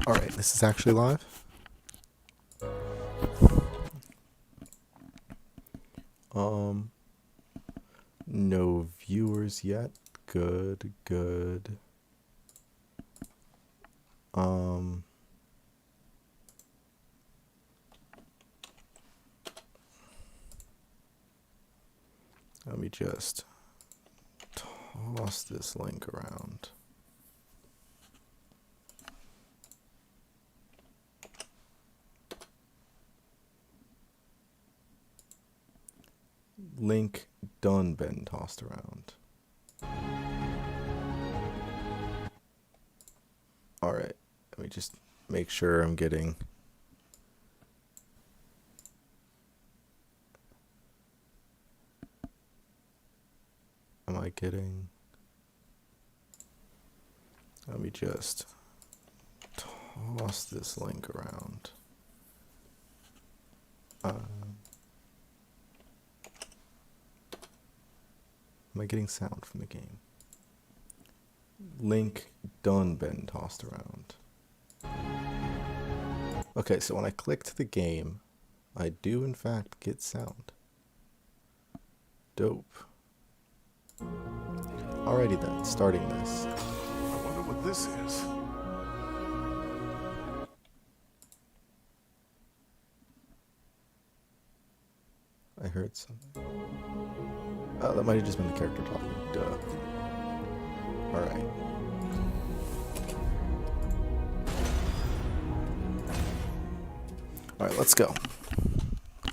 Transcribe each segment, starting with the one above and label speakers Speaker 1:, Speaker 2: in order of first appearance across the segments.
Speaker 1: Alright, this is actually live. No viewers yet. Good, good. Let me just toss this link around. Link done been tossed around. Alright, let me just make sure I'm getting... Am I getting... Let me just toss this link around. Am I getting sound from the game? Link done been tossed around. Okay, so when I click to the game, I do in fact get sound. Dope. Alrighty then, starting this.
Speaker 2: I wonder what this is.
Speaker 1: I heard something. Oh, that might have just been the character talking. Duh. Alright. Alright, let's go.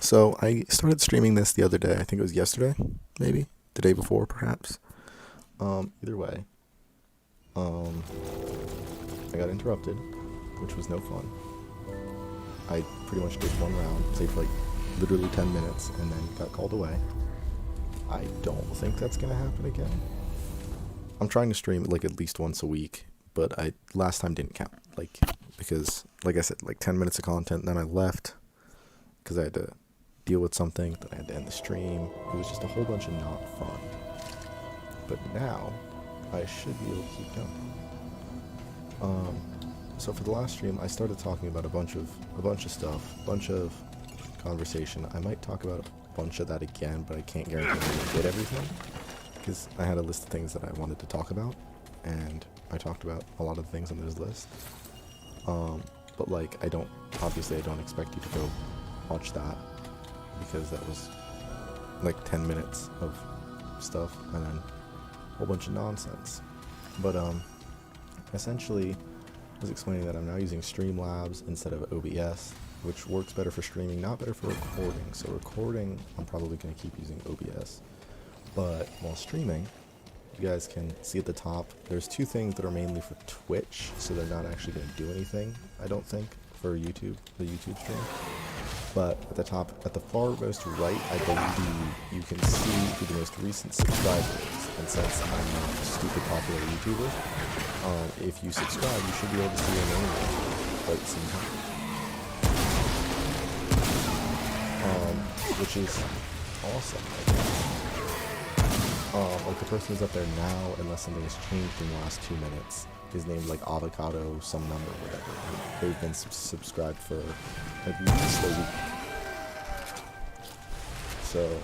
Speaker 1: So, I started streaming this the other day. I think it was yesterday, maybe? The day before, perhaps? Either way. I got interrupted, which was no fun. I pretty much did one round, played for like literally 10 minutes, and then got called away. I don't think that's gonna happen again. I'm trying to stream like at least once a week, but last time didn't count, like, because like I said, like 10 minutes of content, then I left because I had to deal with something, then I had to end the stream. It was just a whole bunch of not fun. But now I should be able to keep going. So for the last stream, I started talking about a bunch of stuff, a bunch of conversation. I might talk about a bunch of that again, but I can't guarantee I'm going to get everything, because I had a list of things that I wanted to talk about, and I talked about a lot of things on this list. But like, obviously I don't expect you to go watch that, because that was like 10 minutes of stuff, and then a whole bunch of nonsense. But essentially, I was explaining that I'm now using Streamlabs instead of OBS, which works better for streaming, not better for recording. So recording, I'm probably going to keep using OBS. But while streaming, you guys can see at the top, there's two things that are mainly for Twitch, so they're not actually going to do anything, I don't think, for YouTube, the YouTube stream. But at the top, at the far most right, I believe you can see who the most recent subscriber is. And since I'm not a stupid popular YouTuber, if you subscribe, you should be able to see your name right at the same time. Which is awesome, I guess. Like the person who's up there now, unless something has changed in the last 2 minutes, is named like Avocado some number or whatever. They've been subscribed for at least a week. So,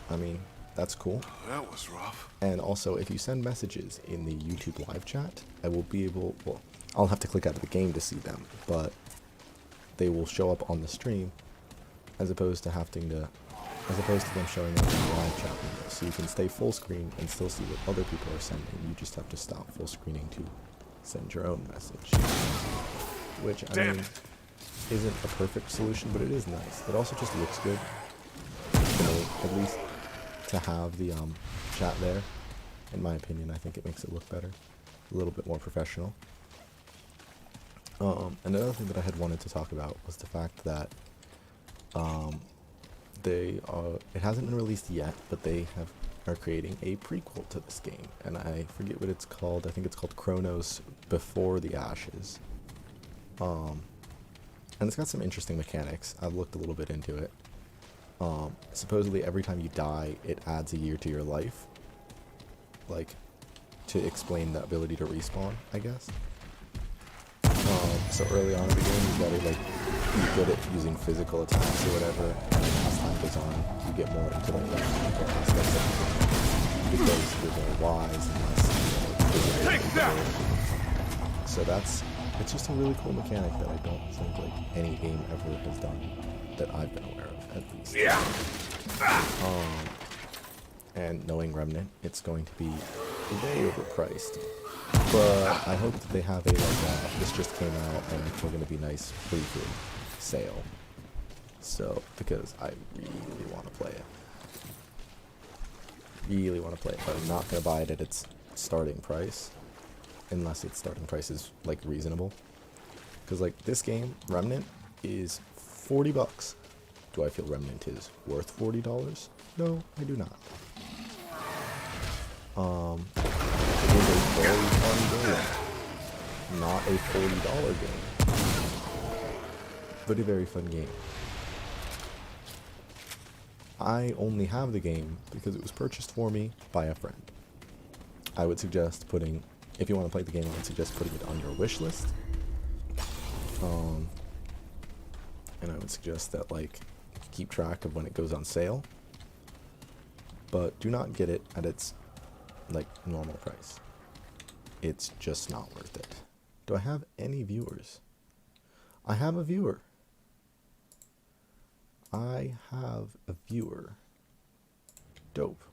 Speaker 1: I mean, that's cool.
Speaker 2: That was rough.
Speaker 1: And also, if you send messages in the YouTube live chat, I will be able, well, I'll have to click out of the game to see them, but they will show up on the stream as opposed to them showing up in the live chat window. So you can stay full screen and still see what other people are sending. You just have to stop full screening to send your own message. Which, I mean, isn't a perfect solution, but it is nice. It also just looks good. You know, at least to have the chat there, in my opinion, I think it makes it look better. A little bit more professional. Another thing that I had wanted to talk about was the fact that it hasn't been released yet, but they are creating a prequel to this game, and I forget what it's called. I think it's called Chronos Before the Ashes. And it's got some interesting mechanics. I've looked a little bit into it. Supposedly every time you die, it adds a year to your life. Like, to explain the ability to respawn, I guess. So early on in the game, you gotta like be good at using physical attacks or whatever. And then as time goes on, you get more into like the technical aspects of the game because you're more wise and less, physical. So it's just a really cool mechanic that I don't think like any game ever has done that I've been aware of, at least.
Speaker 2: Yeah.
Speaker 1: And knowing Remnant, it's going to be way overpriced. But I hope that they have a like this just came out and we're going to be nice preview sale. So because I really want to play it. Really want to play it, but I'm not going to buy it at its starting price unless its starting price is like reasonable. Because like this game, Remnant, is $40. Do I feel Remnant is worth $40? No, I do not. It is a very fun game. Not a $40 game. But a very fun game. I only have the game because it was purchased for me by a friend. I would suggest putting, if you want to play the game, I would suggest putting it on your wish list. And I would suggest that like keep track of when it goes on sale. But do not get it at its like normal price. It's just not worth it. Do I have any viewers? I have a viewer. I have a viewer. Dope.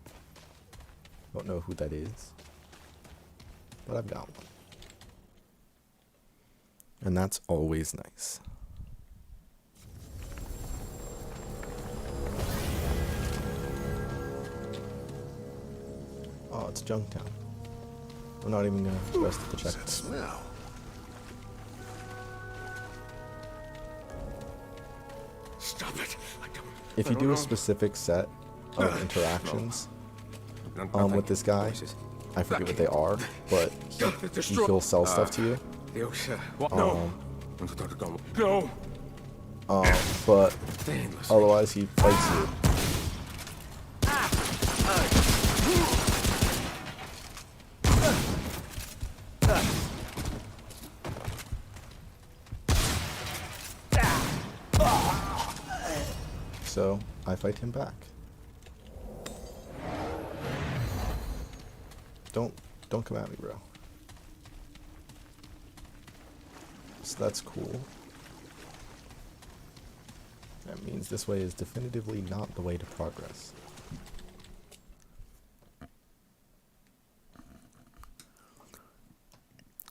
Speaker 1: Don't know who that is, but I've got one. And that's always nice. Oh, it's Junktown. We're not even gonna rest at the checkpoint.
Speaker 2: That smell. Stop it.
Speaker 1: If you do a specific set of interactions with this guy, I forget what they are, but he'll sell stuff to you.
Speaker 2: No. No.
Speaker 1: But otherwise he fights you. So I fight him back. Don't come at me, bro. So that's cool. That means this way is definitively not the way to progress.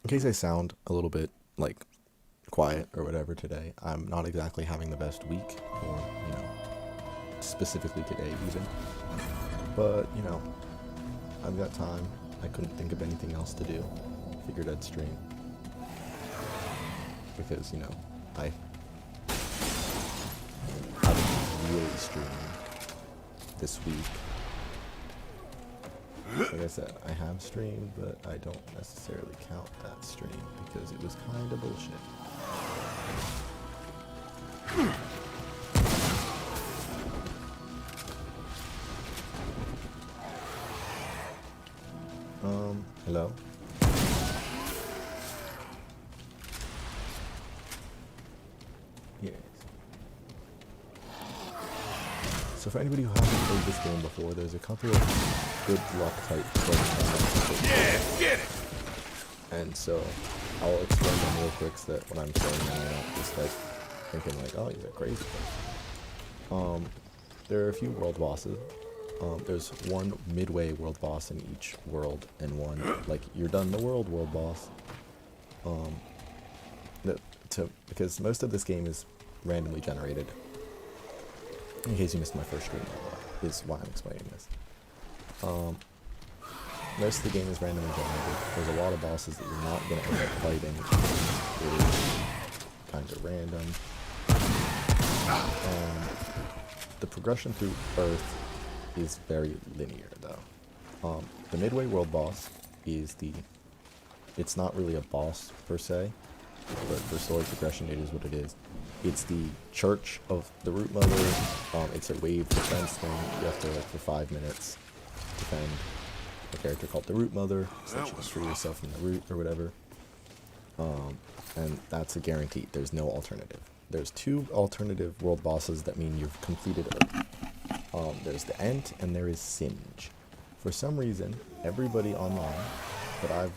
Speaker 1: In case I sound a little bit like quiet or whatever today, I'm not exactly having the best week, or specifically today even. But I've got time. I couldn't think of anything else to do. Figured I'd stream because I haven't really streamed this week. Like I said, I have streamed, but I don't necessarily count that stream because it was kind of bullshit. Hello? Yes. So for anybody who hasn't played this game before, there's a couple of good luck type things.
Speaker 2: Yeah, get it!
Speaker 1: And so I'll explain them real quick so that when I'm saying them, you're not just like thinking like, oh, you're crazy. There are a few world bosses. There's one midway world boss in each world, and one like you're done the world boss. Because most of this game is randomly generated. In case you missed my first stream, is why I'm explaining this. Most of the game is randomly generated. There's a lot of bosses that you're not going to end up fighting. It is kind of random. The progression through Earth is very linear, though. The midway world boss is it's not really a boss per se, but for story progression it is what it is. It's the Church of the Root Mother. It's a wave defense thing. You have to, for 5 minutes, defend a character called the Root Mother, so that you can free yourself from the root or whatever. And that's a guarantee. There's no alternative. There's 2 alternative world bosses that mean you've completed Earth. There's the Ent and there is Singe. For some reason, everybody online that I've,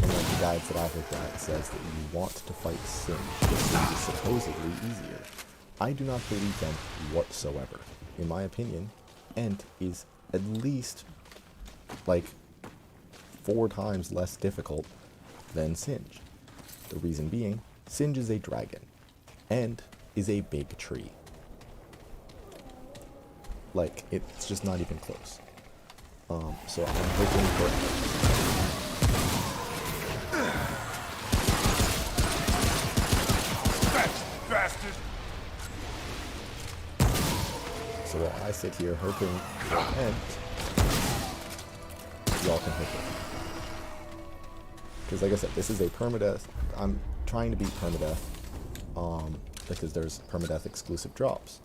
Speaker 1: in like the guides that I've looked at, says that you want to fight Singe. Singe is supposedly easier. I do not believe them whatsoever. In my opinion, Ent is at least like 4 times less difficult than Singe. The reason being, Singe is a dragon. Ent is a big tree. Like, it's just not even close. So I'm hoping for...
Speaker 2: Bastard!
Speaker 1: So while I sit here hoping for Ent, y'all can hit it. Because like I said, this is a permadeath. I'm trying to beat permadeath, because there's permadeath exclusive drops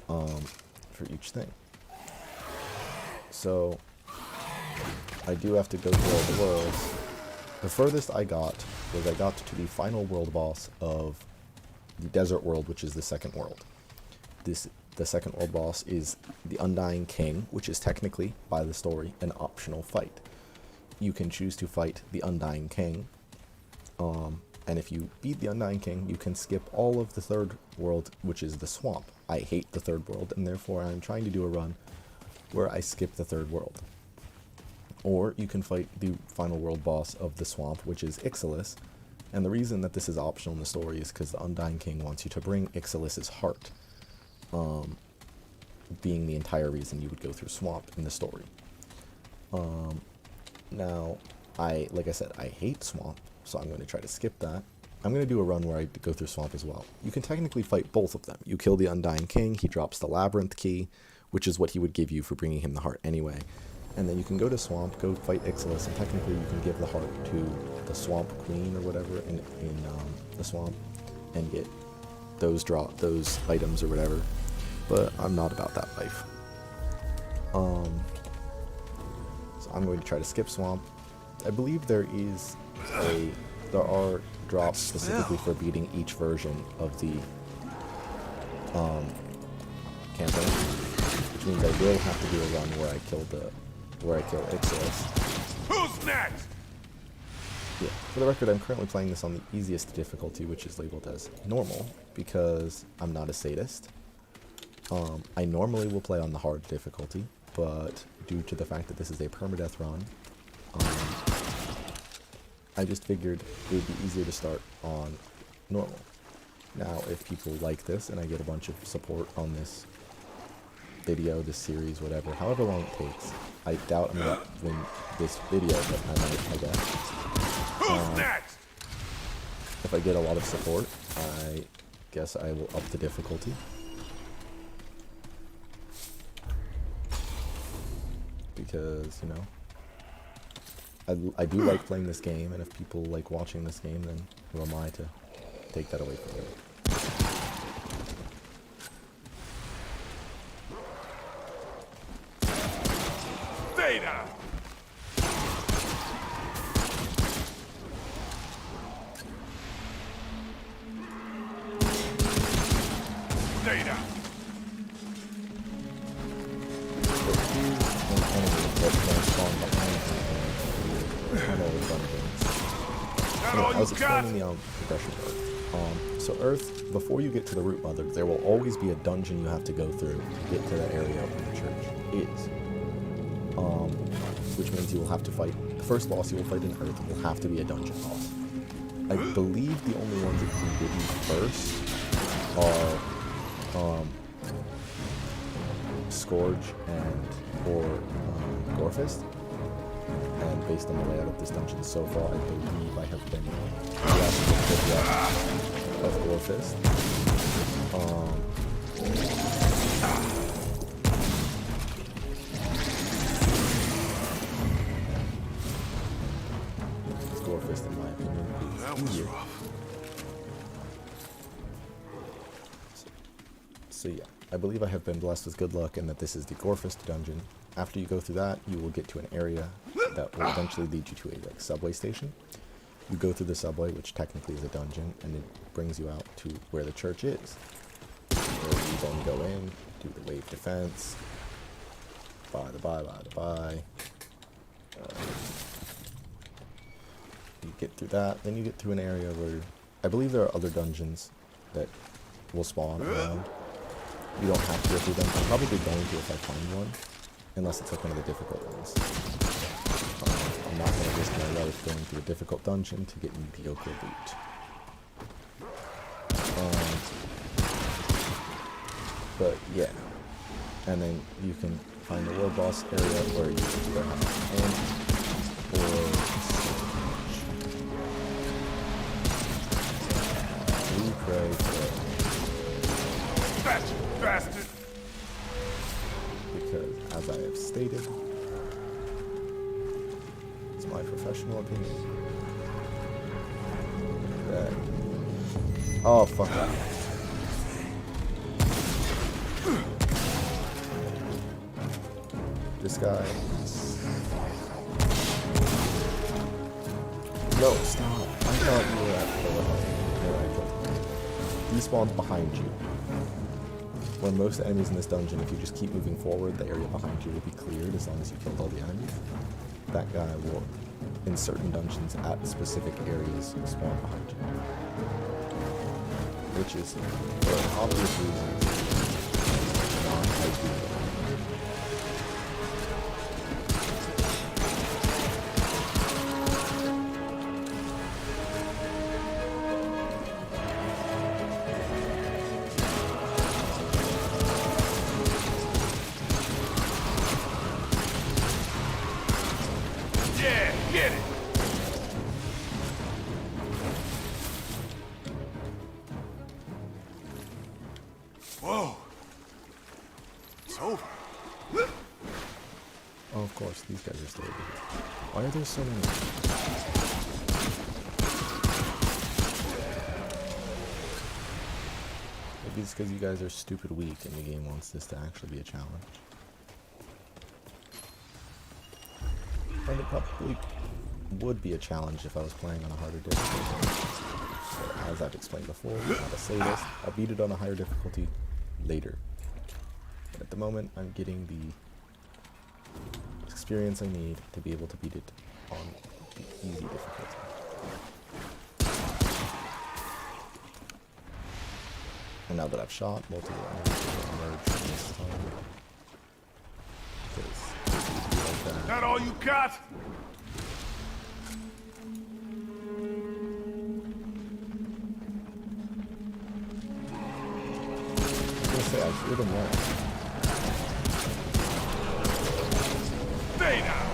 Speaker 1: for each thing. So I do have to go through all the worlds. The furthest I got was I got to the final world boss of the desert world, which is the second world. The second world boss is the Undying King, which is technically, by the story, an optional fight. You can choose to fight the Undying King, and if you beat the Undying King, you can skip all of the third world, which is the swamp. I hate the third world, and therefore I'm trying to do a run where I skip the third world. Or you can fight the final world boss of the swamp, which is Ixalis, and the reason that this is optional in the story is because the Undying King wants you to bring Ixalis' heart, being the entire reason you would go through swamp in the story. Now, like I said, I hate swamp, so I'm going to try to skip that. I'm going to do a run where I go through swamp as well. You can technically fight both of them. You kill the Undying King, he drops the Labyrinth key, which is what he would give you for bringing him the heart anyway. And then you can go to swamp, go fight Ixalis, and technically you can give the heart to the Swamp Queen or whatever in the swamp, and get those items or whatever. But I'm not about that life. So I'm going to try to skip swamp. I believe there are drops specifically for beating each version of the campaign, which means I will have to do a run where I kill Ixalis.
Speaker 2: Who's next?
Speaker 1: Yeah, for the record, I'm currently playing this on the easiest difficulty, which is labeled as normal, because I'm not a sadist. I normally will play on the hard difficulty, but due to the fact that this is a permadeath run, I just figured it would be easier to start on normal. Now, if people like this and I get a bunch of support on this video, this series, whatever, however long it takes, I doubt I'm going to win this video, but I might, I guess.
Speaker 2: Who's next?
Speaker 1: If I get a lot of support, I guess I will up the difficulty. Because, you know, I do like playing this game, and if people like watching this game, then who am I to take that away from them?
Speaker 2: Theta! Theta!
Speaker 1: I was explaining the progression of Earth. So Earth, before you get to the Root Mother, there will always be a dungeon you have to go through to get to that area where the church is. Which means you will have to fight, the first boss you will fight in Earth will have to be a dungeon boss. I believe the only ones that you did first are Scourge or Gorefist. And based on the layout of this dungeon so far, I believe I have been of Gorefist. Gorefist, in my opinion, is easier. So yeah, I believe I have been blessed with good luck and that this is the Gorefist dungeon. After you go through that, you will get to an area that will eventually lead you to a subway station. You go through the subway, which technically is a dungeon, and it brings you out to where the church is. Where you then go in, do the wave defense, you get through that, then you get through an area where I believe there are other dungeons that will spawn around. You don't have to go through them. I'm probably going to if I find one, unless it's like one of the difficult ones. I'm not going to risk my life going through a difficult dungeon to get mediocre loot. But yeah, and then you can find the world boss area where you either have to end or we pray for
Speaker 2: Bastard!
Speaker 1: because, as I have stated, it's my professional opinion that oh fuck that. This guy. No, stop. I thought you were at the he spawns behind you. Where most enemies in this dungeon, if you just keep moving forward, the area behind you will be cleared as long as you killed all the enemies. That guy will, in certain dungeons at specific areas, spawn behind you. Which is, for obvious reasons, not ideal.
Speaker 2: Get it! Whoa! It's over.
Speaker 1: Oh, of course, these guys are still over here. Why are there so many? Maybe it's because you guys are stupid weak and the game wants this to actually be a challenge. And it probably would be a challenge if I was playing on a harder difficulty. So, as I've explained before, how to say this, I'll beat it on a higher difficulty later. But at the moment, I'm getting the experience I need to be able to beat it on the easy difficulty. And now that I've shot, multiple enemies will emerge from this time. Because it's easy to be like that.
Speaker 2: That all you got?
Speaker 1: I say I threw them right.
Speaker 2: Stay down!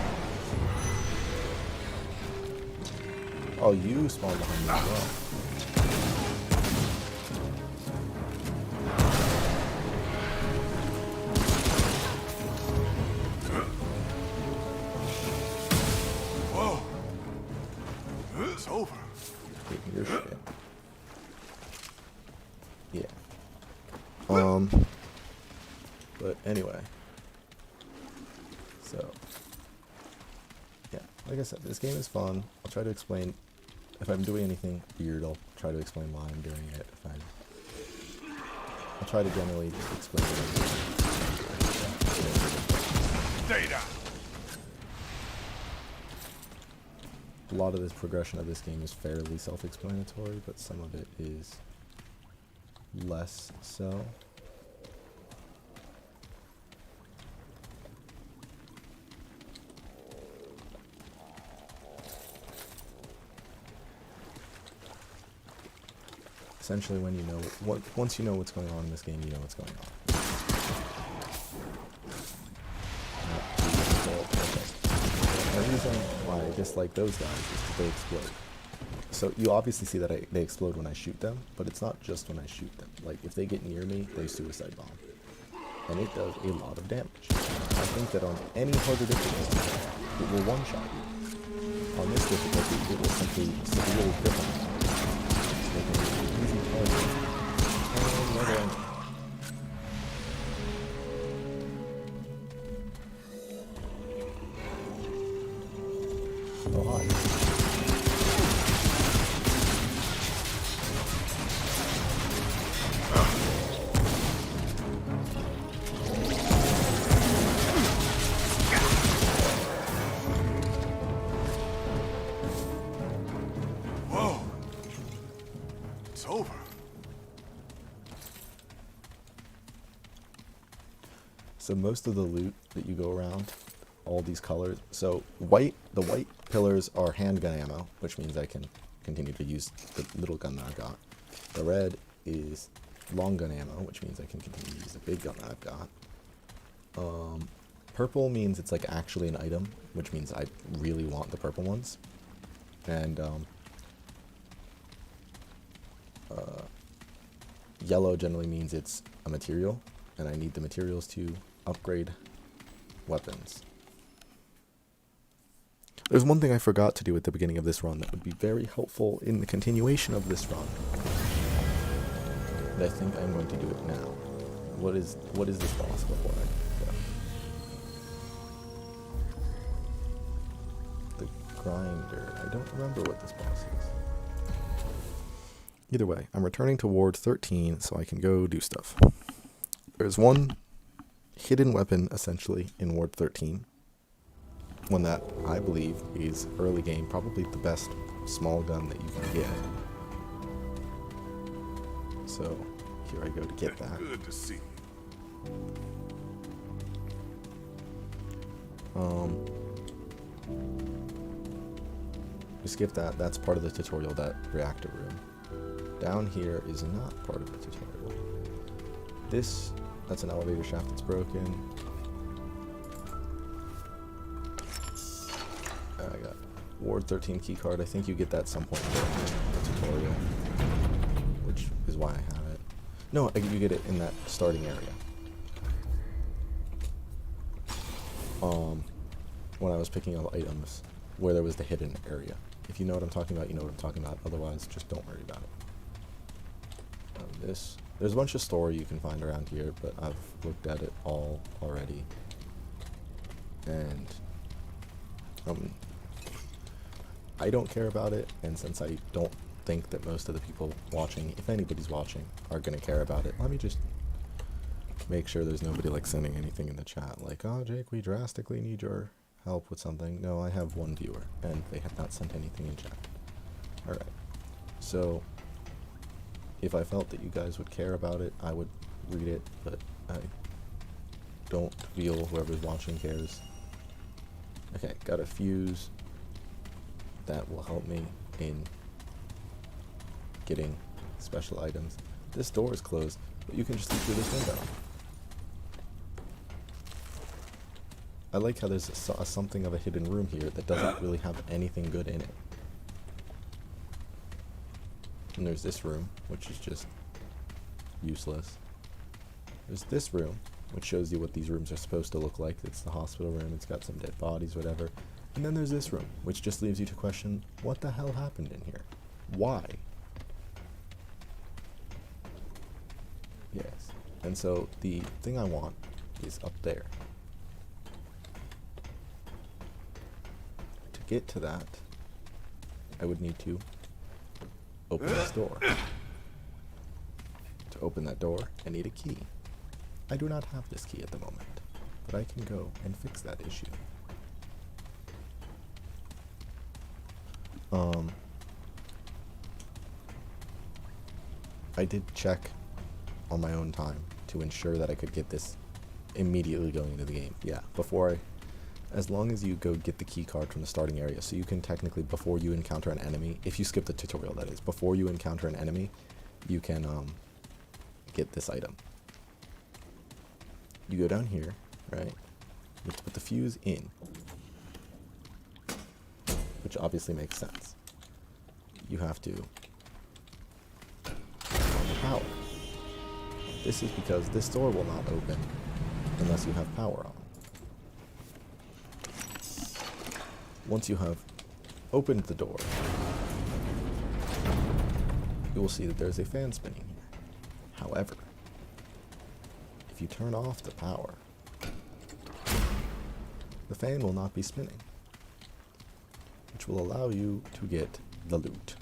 Speaker 1: Oh, you spawned behind me as well.
Speaker 2: Whoa! It's over.
Speaker 1: Getting your shit. Yeah. But anyway. So. Yeah, like I said, this game is fun. I'll try to explain. If I'm doing anything weird, I'll try to explain why I'm doing it. I'll try to generally just explain it.
Speaker 2: Stay down!
Speaker 1: A lot of this progression of this game is fairly self-explanatory, but some of it is less so. Essentially, when you know once you know what's going on in this game, you know what's going on. The reason why I dislike those guys is because they explode. So you obviously see that they explode when I shoot them, but it's not just when I shoot them. Like, if they get near me, they suicide bomb. And it does a lot of damage. I think that on any harder difficulty, it will one-shot you. On this difficulty, it will simply severely cripple you. Making it an easy target. And another enemy. Oh, hi.
Speaker 2: It's over.
Speaker 1: So most of the loot that you go around, all these colors. So the white pillars are handgun ammo, which means I can continue to use the little gun that I got. The red is long gun ammo, which means I can continue to use the big gun that I've got. Purple means it's like actually an item, which means I really want the purple ones. And yellow generally means it's a material, and I need the materials to upgrade weapons. There's one thing I forgot to do at the beginning of this run that would be very helpful in the continuation of this run. And I think I'm going to do it now. What is this boss before I go? The grinder. I don't remember what this boss is. Either way, I'm returning to Ward 13 so I can go do stuff. There's one hidden weapon, essentially, in Ward 13. One that I believe is early game, probably the best small gun that you can get. So, here I go to get that.
Speaker 2: Good to see you.
Speaker 1: We skip that. That's part of the tutorial, that reactor room. Down here is not part of the tutorial. That's an elevator shaft that's broken. I got Ward 13 keycard. I think you get that at some point in the tutorial, which is why I have it. No, you get it in that starting area. When I was picking up items, where there was the hidden area. If you know what I'm talking about, you know what I'm talking about. Otherwise, just don't worry about it. There's a bunch of story you can find around here, but I've looked at it all already. And I don't care about it, and since I don't think that most of the people watching, if anybody's watching, are going to care about it, let me just make sure there's nobody like sending anything in the chat like, oh Jake, we drastically need your help with something. No, I have one viewer, and they have not sent anything in chat. Alright, so if I felt that you guys would care about it, I would read it, but I don't feel whoever's watching cares. Okay, got a fuse. That will help me in getting special items. This door is closed, but you can just look through this window. I like how there's something of a hidden room here that doesn't really have anything good in it. And there's this room, which is just useless. There's this room, which shows you what these rooms are supposed to look like. It's the hospital room, it's got some dead bodies, whatever. And then there's this room, which just leaves you to question, what the hell happened in here? Why? Yes. And so the thing I want is up there. To get to that, I would need to open this door. To open that door, I need a key. I do not have this key at the moment, but I can go and fix that issue. I did check on my own time to ensure that I could get this immediately going into the game. Yeah, as long as you go get the key card from the starting area, so you can technically, before you encounter an enemy, if you skip the tutorial that is, before you encounter an enemy, you can get this item. You go down here, right? You have to put the fuse in, which obviously makes sense. You have to turn on the power. This is because this door will not open unless you have power on. Once you have opened the door, you will see that there's a fan spinning here. However, if you turn off the power, the fan will not be spinning, which will allow you to get the loot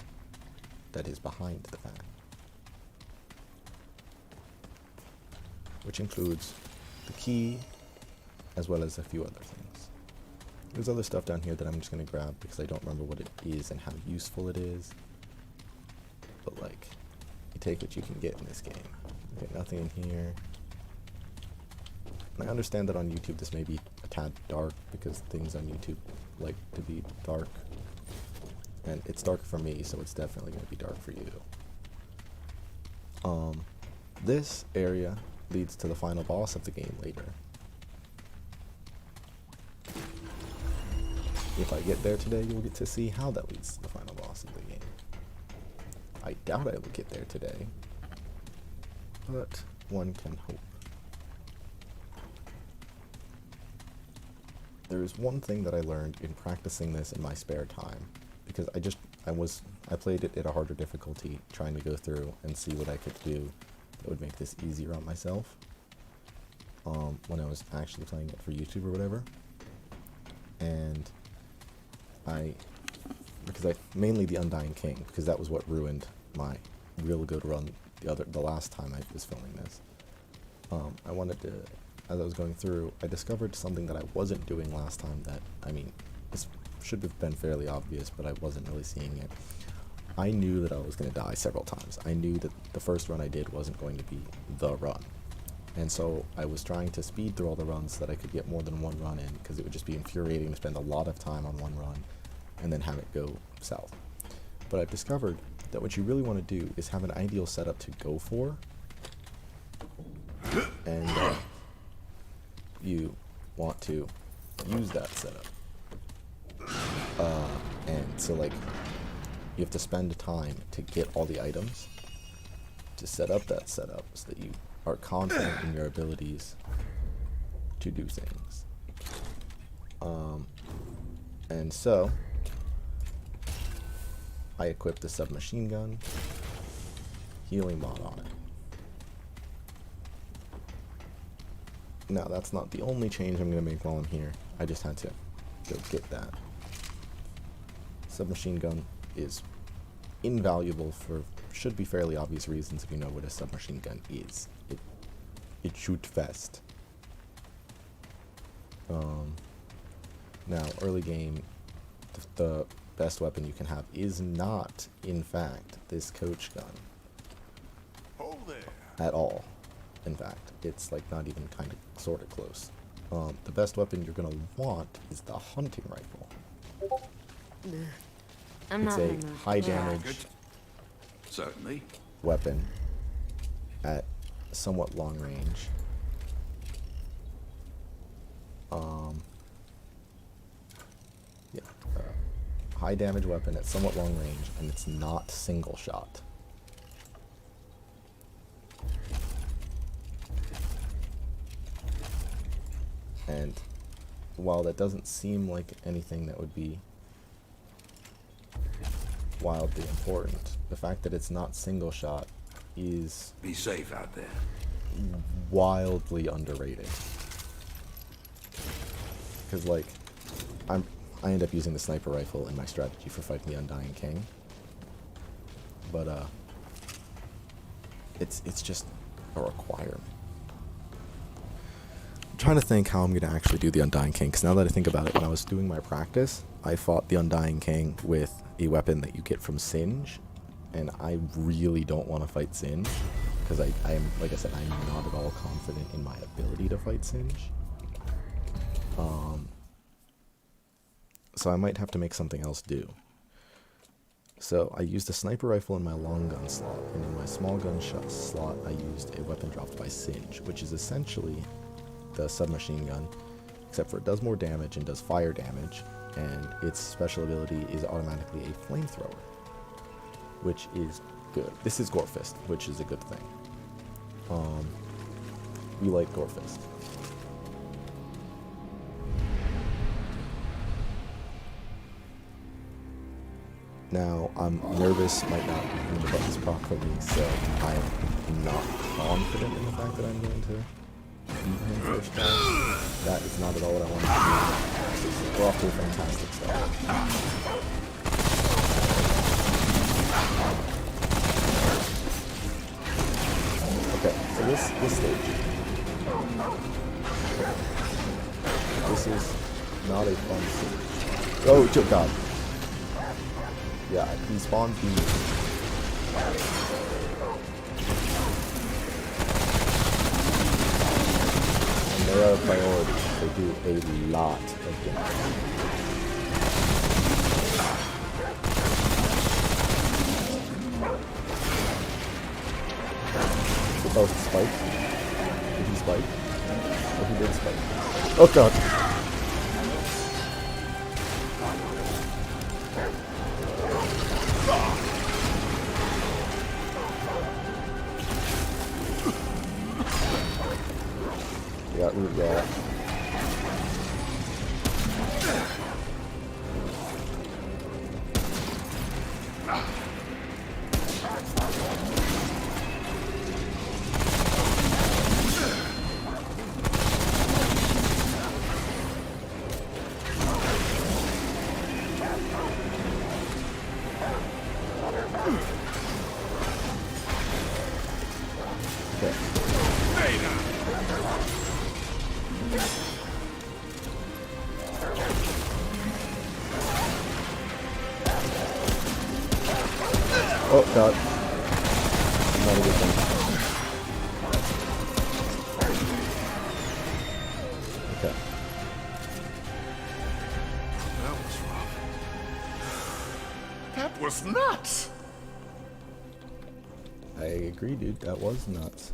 Speaker 1: that is behind the fan, which includes the key as well as a few other things. There's other stuff down here that I'm just going to grab because I don't remember what it is and how useful it is, but like, take what you can get in this game. Okay, nothing in here. And I understand that on YouTube this may be a tad dark, because things on YouTube like to be dark. And it's dark for me, so it's definitely going to be dark for you. This area leads to the final boss of the game later. If I get there today, you'll get to see how that leads to the final boss of the game. I doubt I will get there today, but one can hope. There is one thing that I learned in practicing this in my spare time, because I played it at a harder difficulty, trying to go through and see what I could do that would make this easier on myself, when I was actually playing it for YouTube or whatever. And mainly the Undying King, because that was what ruined my real good run the last time I was filming this. I wanted to, as I was going through, I discovered something that I wasn't doing last time that, I mean, this should have been fairly obvious, but I wasn't really seeing it. I knew that I was going to die several times. I knew that the first run I did wasn't going to be the run. And so I was trying to speed through all the runs so that I could get more than one run in, because it would just be infuriating to spend a lot of time on one run and then have it go south. But I've discovered that what you really want to do is have an ideal setup to go for, and you want to use that setup. And so, like, you have to spend time to get all the items to set up that setup so that you are confident in your abilities to do things. And so I equipped the submachine gun, healing mod on it. Now, that's not the only change I'm going to make while I'm here. I just had to go get that. Submachine gun is invaluable for, should be fairly obvious reasons if you know what a submachine gun is. It shoots fast. Now, early game, the best weapon you can have is not, in fact, this coach gun.
Speaker 2: Hold there.
Speaker 1: At all. In fact, it's like not even kind of sort of close. The best weapon you're gonna want is the hunting rifle. It's a high damage
Speaker 2: Certainly.
Speaker 1: weapon at somewhat long range. High damage weapon at somewhat long range, and it's not single shot. And while that doesn't seem like anything that would be wildly important, the fact that it's not single shot is
Speaker 2: Be safe out there.
Speaker 1: wildly underrated. Because, like, I end up using the sniper rifle in my strategy for fighting the Undying King. But, it's just a requirement. I'm trying to think how I'm going to actually do the Undying King, because now that I think about it, when I was doing my practice, I fought the Undying King with a weapon that you get from Singe, and I really don't want to fight Singe, because I am, like I said, I'm not at all confident in my ability to fight Singe. So I might have to make something else do. So I used a sniper rifle in my long gun slot, and in my small gun slot I used a weapon dropped by Singe, which is essentially the submachine gun, except for it does more damage and does fire damage, and its special ability is automatically a flamethrower, which is good. This is Gorefist, which is a good thing. We like Gorefist. Now, I'm nervous, might not be hitting the buttons properly, so I'm not confident in the fact that I'm going to beat him first time. That is not at all what I wanted to do. We're off to a fantastic start. Okay, so this stage. This is not a fun stage. Oh, dear God. Yeah, he spawned the priority. They do a lot of damage. Oh, he spiked. Did he spike? Oh, he did spike. Oh god. We got root rat. Oh god. Not a good thing. Okay.
Speaker 2: That was rough. That was nuts!
Speaker 1: I agree, dude. That was nuts.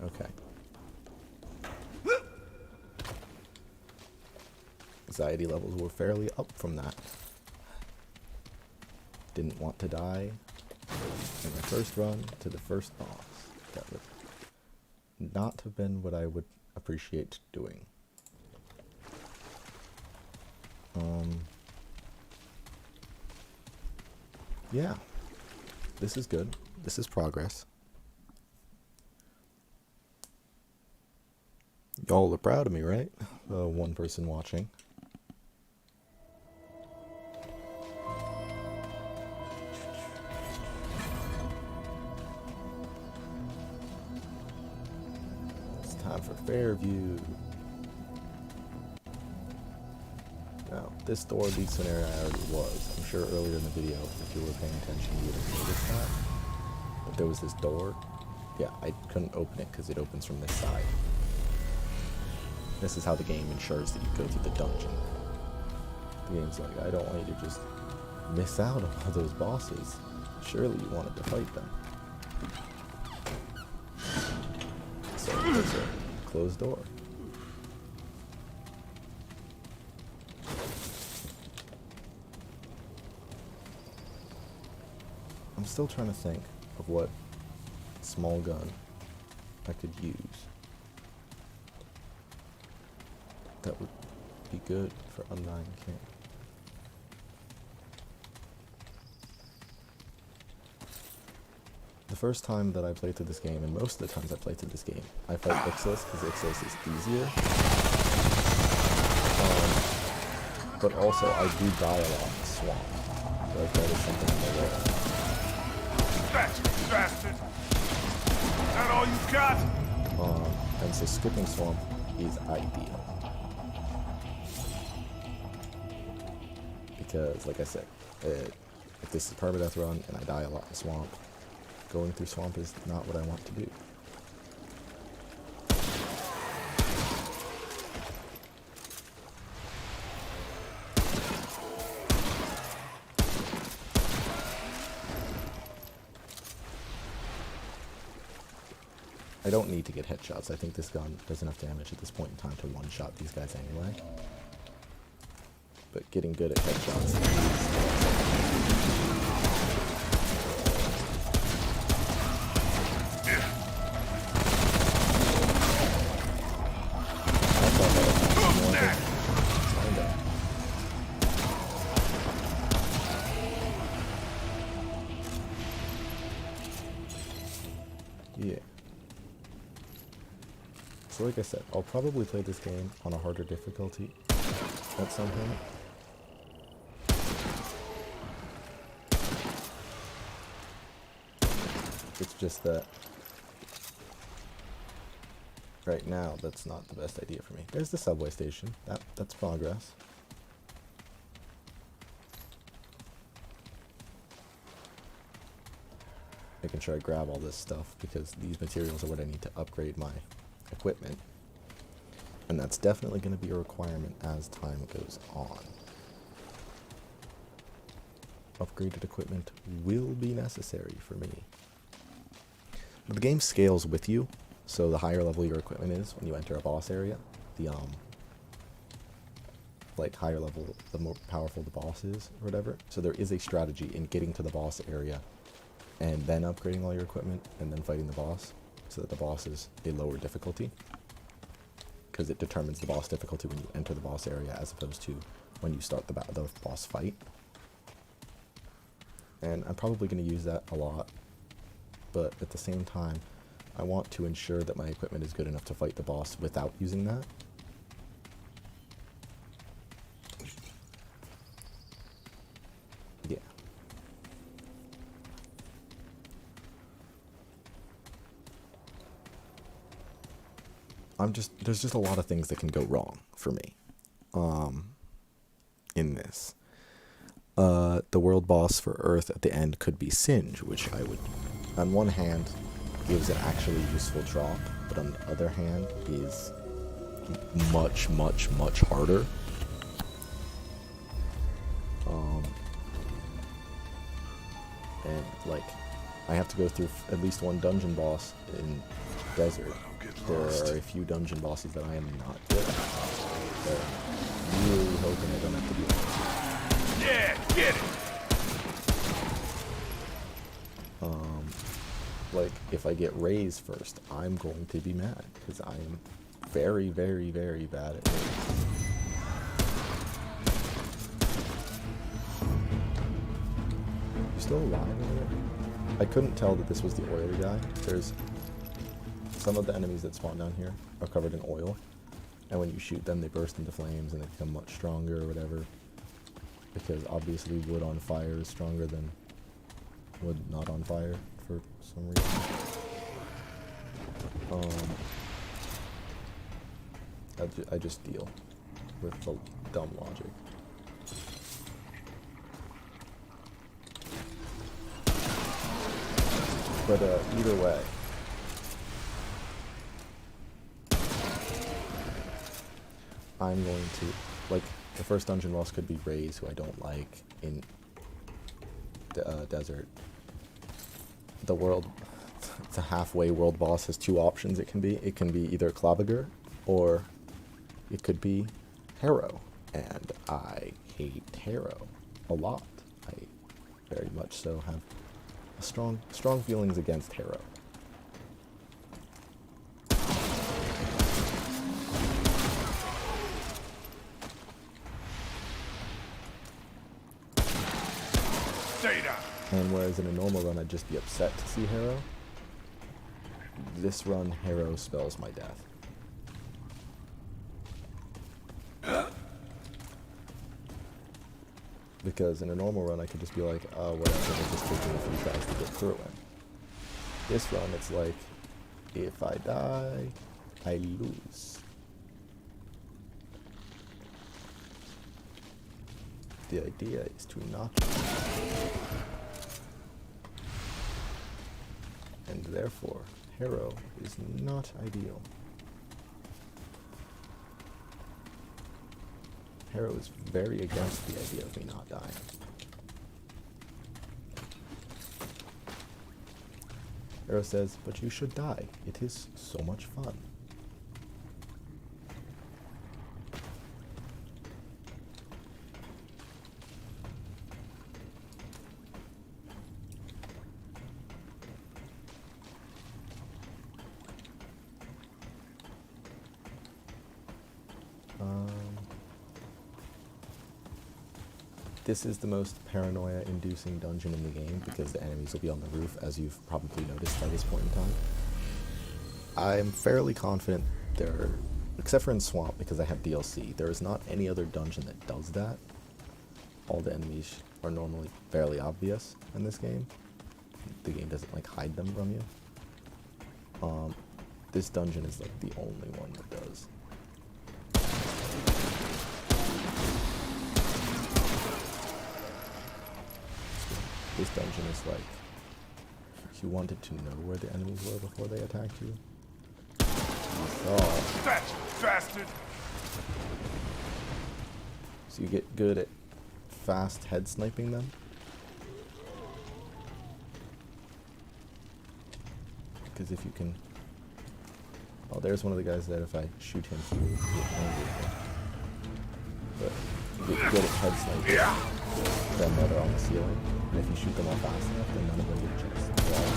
Speaker 1: Okay. Anxiety levels were fairly up from that. Didn't want to die in my first run to the first boss. That would not have been what I would appreciate doing. Yeah. This is good. This is progress. Y'all are proud of me, right? One person watching. It's time for Fairview. Now, this door leads to an area I already was. I'm sure earlier in the video, if you were paying attention, you would have noticed that. But there was this door. Yeah, I couldn't open it because it opens from this side. This is how the game ensures that you go through the dungeon. The game's like, I don't want you to just miss out on all those bosses. Surely you wanted to fight them. So there's a closed door. I'm still trying to think of what small gun I could use that would be good for Undying King. The first time that I played through this game, and most of the times I played through this game, I fight Ixalis because Ixalis is easier. But also I do die a lot in the swamp. So like that is something I'm aware of.
Speaker 2: Bastard! That all you got?
Speaker 1: And so skipping swamp is ideal. Because, like I said, if this is a permadeath run and I die a lot in swamp, going through swamp is not what I want to do. I don't need to get headshots. I think this gun does enough damage at this point in time to one-shot these guys anyway. But getting good at headshots yeah. So like I said, I'll probably play this game on a harder difficulty at some point. It's just that right now that's not the best idea for me. There's the subway station. That's progress. making sure I grab all this stuff, because these materials are what I need to upgrade my equipment. And that's definitely going to be a requirement as time goes on. Upgraded equipment will be necessary for me. But the game scales with you, so the higher level your equipment is when you enter a boss area, the like higher level, the more powerful the boss is, or whatever. So there is a strategy in getting to the boss area and then upgrading all your equipment and then fighting the boss, so that the boss is a lower difficulty, because it determines the boss difficulty when you enter the boss area as opposed to when you start the boss fight. And I'm probably going to use that a lot, but at the same time I want to ensure that my equipment is good enough to fight the boss without using that. Yeah. There's just a lot of things that can go wrong for me in this. The world boss for Earth at the end could be Singe, which I would, on one hand, gives an actually useful drop, but on the other hand is much, much, much harder. And like, I have to go through at least one dungeon boss in Desert. There are a few dungeon bosses that I am not good at. So I'm really hoping I don't have to do that.
Speaker 2: Yeah, get it!
Speaker 1: Like, if I get Raise first, I'm going to be mad, because I am very, very, very bad at Raise. You still alive in there? I couldn't tell that this was the oily guy. There's some of the enemies that spawn down here are covered in oil, and when you shoot them they burst into flames and they become much stronger or whatever, because obviously wood on fire is stronger than wood not on fire for some reason. I just deal with the dumb logic. But either way, I'm going to, like, the first dungeon boss could be Raze, who I don't like in Desert. The halfway world boss has two options it can be. It can be either Klaviger, or it could be Harrow. And I hate Harrow a lot. I very much so have strong feelings against Harrow.
Speaker 2: Stay down.
Speaker 1: And whereas in a normal run I'd just be upset to see Harrow, this run Harrow spells my death. Because in a normal run I could just be like, oh whatever, they're just taking a few tries to get through it. This run it's like, if I die, I lose. The idea is to not lose. And therefore, Harrow is not ideal. Harrow is very against the idea of me not dying. Harrow says, but you should die. It is so much fun. This is the most paranoia-inducing dungeon in the game because the enemies will be on the roof, as you've probably noticed by this point in time. I'm fairly confident there, except for in Swamp because I have DLC, there is not any other dungeon that does that. All the enemies are normally fairly obvious in this game. The game doesn't like hide them from you. This dungeon is like the only one that does. This dungeon is like if you wanted to know where the enemies were before they attacked you, you saw.
Speaker 2: Fetch, bastard!
Speaker 1: So you get good at fast head sniping them. Because if you can... Oh, there's one of the guys that if I shoot him through, he'll get angry. But you get good at head sniping them that are on the ceiling. And if you shoot them all fast enough, then none of them get a chance to fall.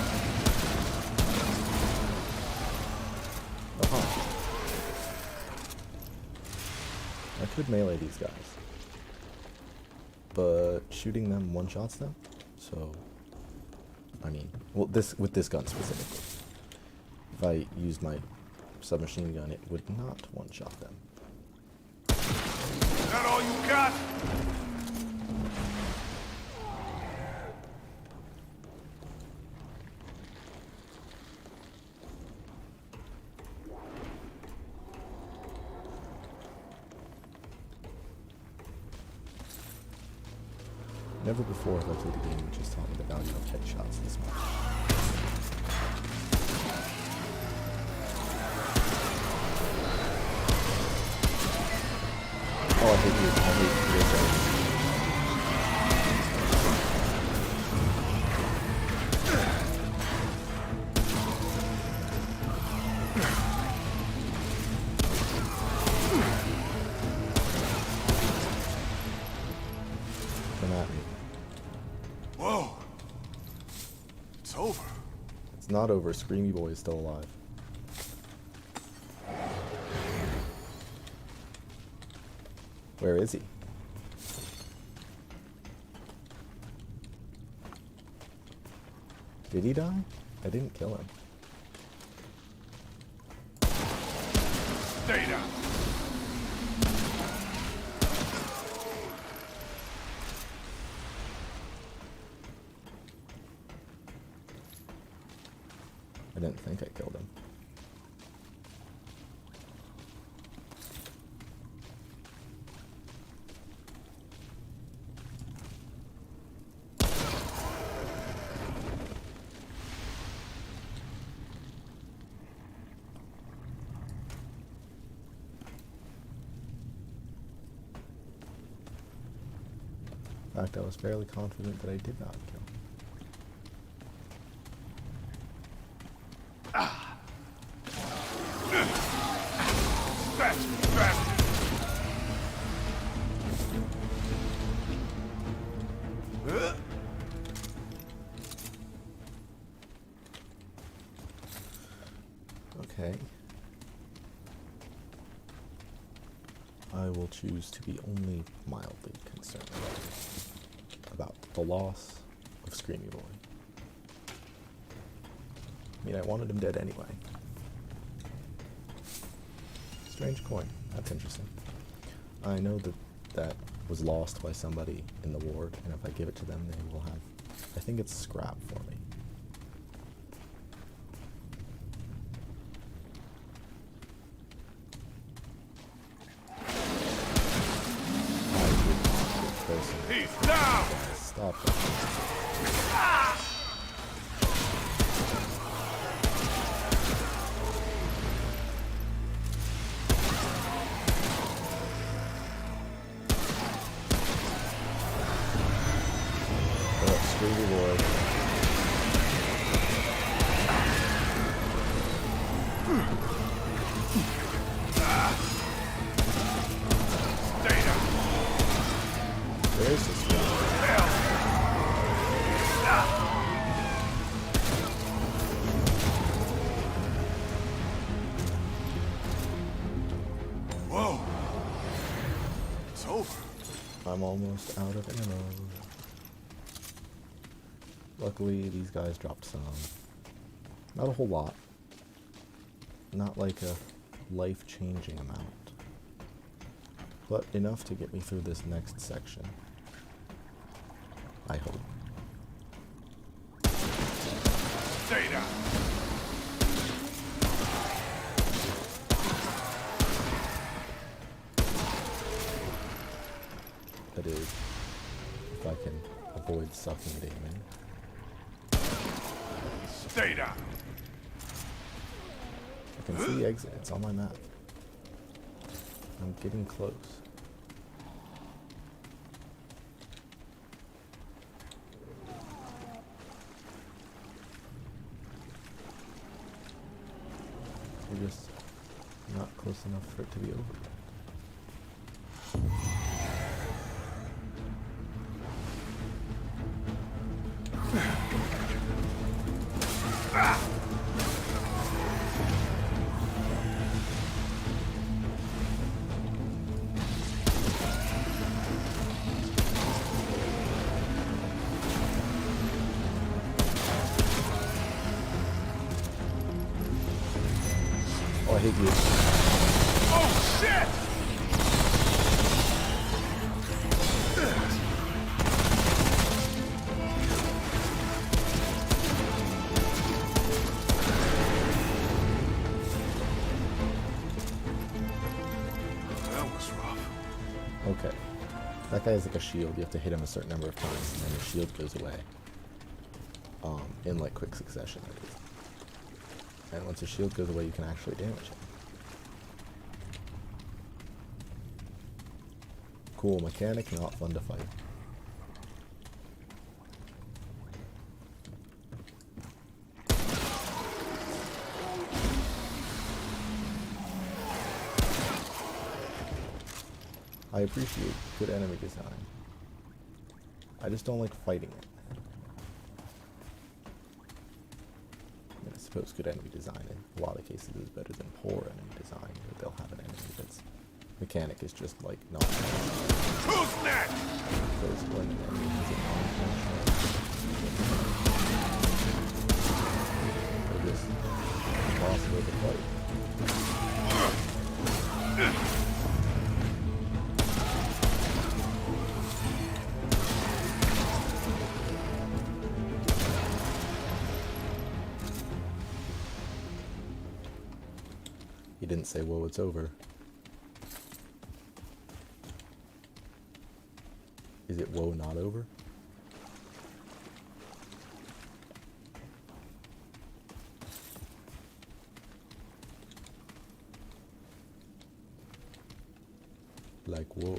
Speaker 1: Uh-huh. I could melee these guys. But shooting them one-shots them. So, I mean, well, with this gun specifically. If I used my submachine gun, it would not one-shot them.
Speaker 2: Is that all you got?
Speaker 1: Never before have I played a game which has taught me the value of headshots this much. Oh, I hate you. I hate you. Come at me.
Speaker 2: Whoa. It's over.
Speaker 1: It's not over. Screamy Boy is still alive. Where is he? Did he die? I didn't kill him.
Speaker 2: Stay down.
Speaker 1: I didn't think I killed him. In fact, I was fairly confident that I did not kill.
Speaker 2: Fetch, bastard!
Speaker 1: Okay. I will choose to be only mildly concerned about the loss of Screamy Boy. I mean, I wanted him dead anyway. Strange coin. That's interesting. I know that that was lost by somebody in the ward, and if I give it to them, they will have... I think it's scrap for me.
Speaker 2: He's down!
Speaker 1: Stop that. Screamy Boy.
Speaker 2: Stay down!
Speaker 1: There's this guy.
Speaker 2: Whoa! It's over.
Speaker 1: I'm almost out of ammo. Luckily, these guys dropped some. Not a whole lot. Not like a life-changing amount. But enough to get me through this next section. I hope.
Speaker 2: Stay down!
Speaker 1: That is, if I can avoid sucking damage.
Speaker 2: Stay down.
Speaker 1: I can see the exit. It's on my map. I'm getting close. We're just not close enough for it to be over. Oh, I hate you.
Speaker 2: Oh, shit! That was rough.
Speaker 1: Okay. That guy has like a shield. You have to hit him a certain number of times, and then the shield goes away. In like quick succession, that is. And once the shield goes away, you can actually damage him. Cool mechanic, not fun to fight. I appreciate good enemy design. I just don't like fighting it. I mean, I suppose good enemy design in a lot of cases is better than poor enemy design, but they'll have an enemy that's mechanic is just like not.
Speaker 2: Who's next?
Speaker 1: Because when an enemy has a non-functional, they're just impossible to fight. He didn't say, "Whoa, it's over." Is it "whoa, not over"? Like, whoa,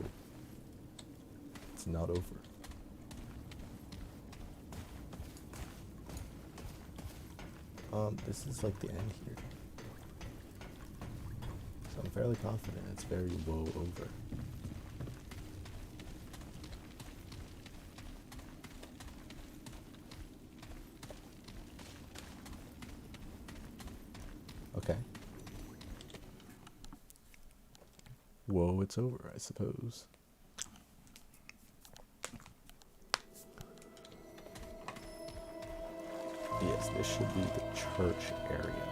Speaker 1: it's not over. This is like the end here. So I'm fairly confident it's very whoa over. Okay. Whoa, it's over, I suppose. Yes, this should be the church area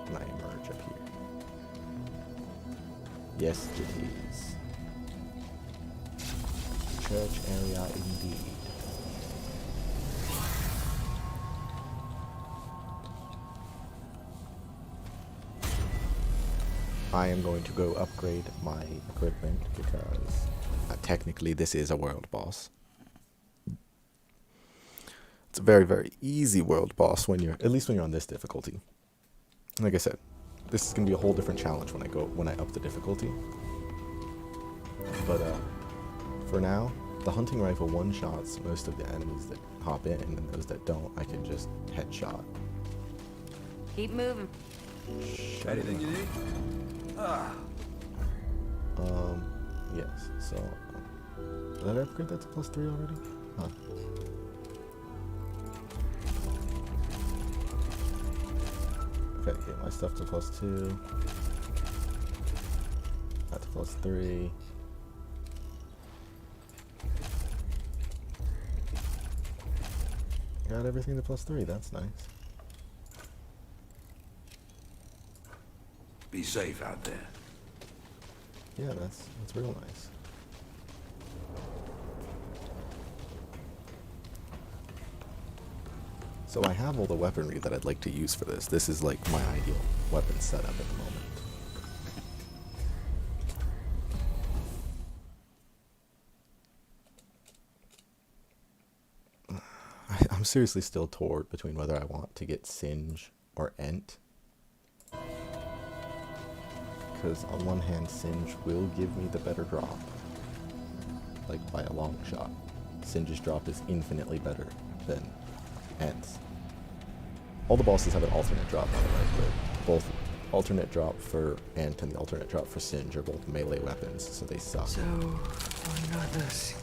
Speaker 1: when I emerge up here. Yes, it is. Church area indeed. I am going to go upgrade my equipment because technically this is a world boss. It's a very, very easy world boss when you're, at least when you're on this difficulty. Like I said, this is gonna be a whole different challenge when I up the difficulty. But for now, the hunting rifle one-shots most of the enemies that hop in, and those that don't, I can just headshot.
Speaker 3: Keep moving.
Speaker 4: Anything you need?
Speaker 1: Yes, so, did I upgrade that to +3 already? Huh. Okay, get my stuff to +2. That to +3. Got everything to +3, that's nice.
Speaker 4: Be safe out there.
Speaker 1: Yeah, that's real nice. So I have all the weaponry that I'd like to use for this. This is like my ideal weapon setup at the moment. I'm I'm seriously still torn between whether I want to get Singe or Ent. Because on one hand, Singe will give me the better drop. Like, by a long shot. Singe's drop is infinitely better than Ent's. All the bosses have an alternate drop, by the way, but both alternate drop for Ent and the alternate drop for Singe are both melee weapons, so they suck.
Speaker 5: So, others.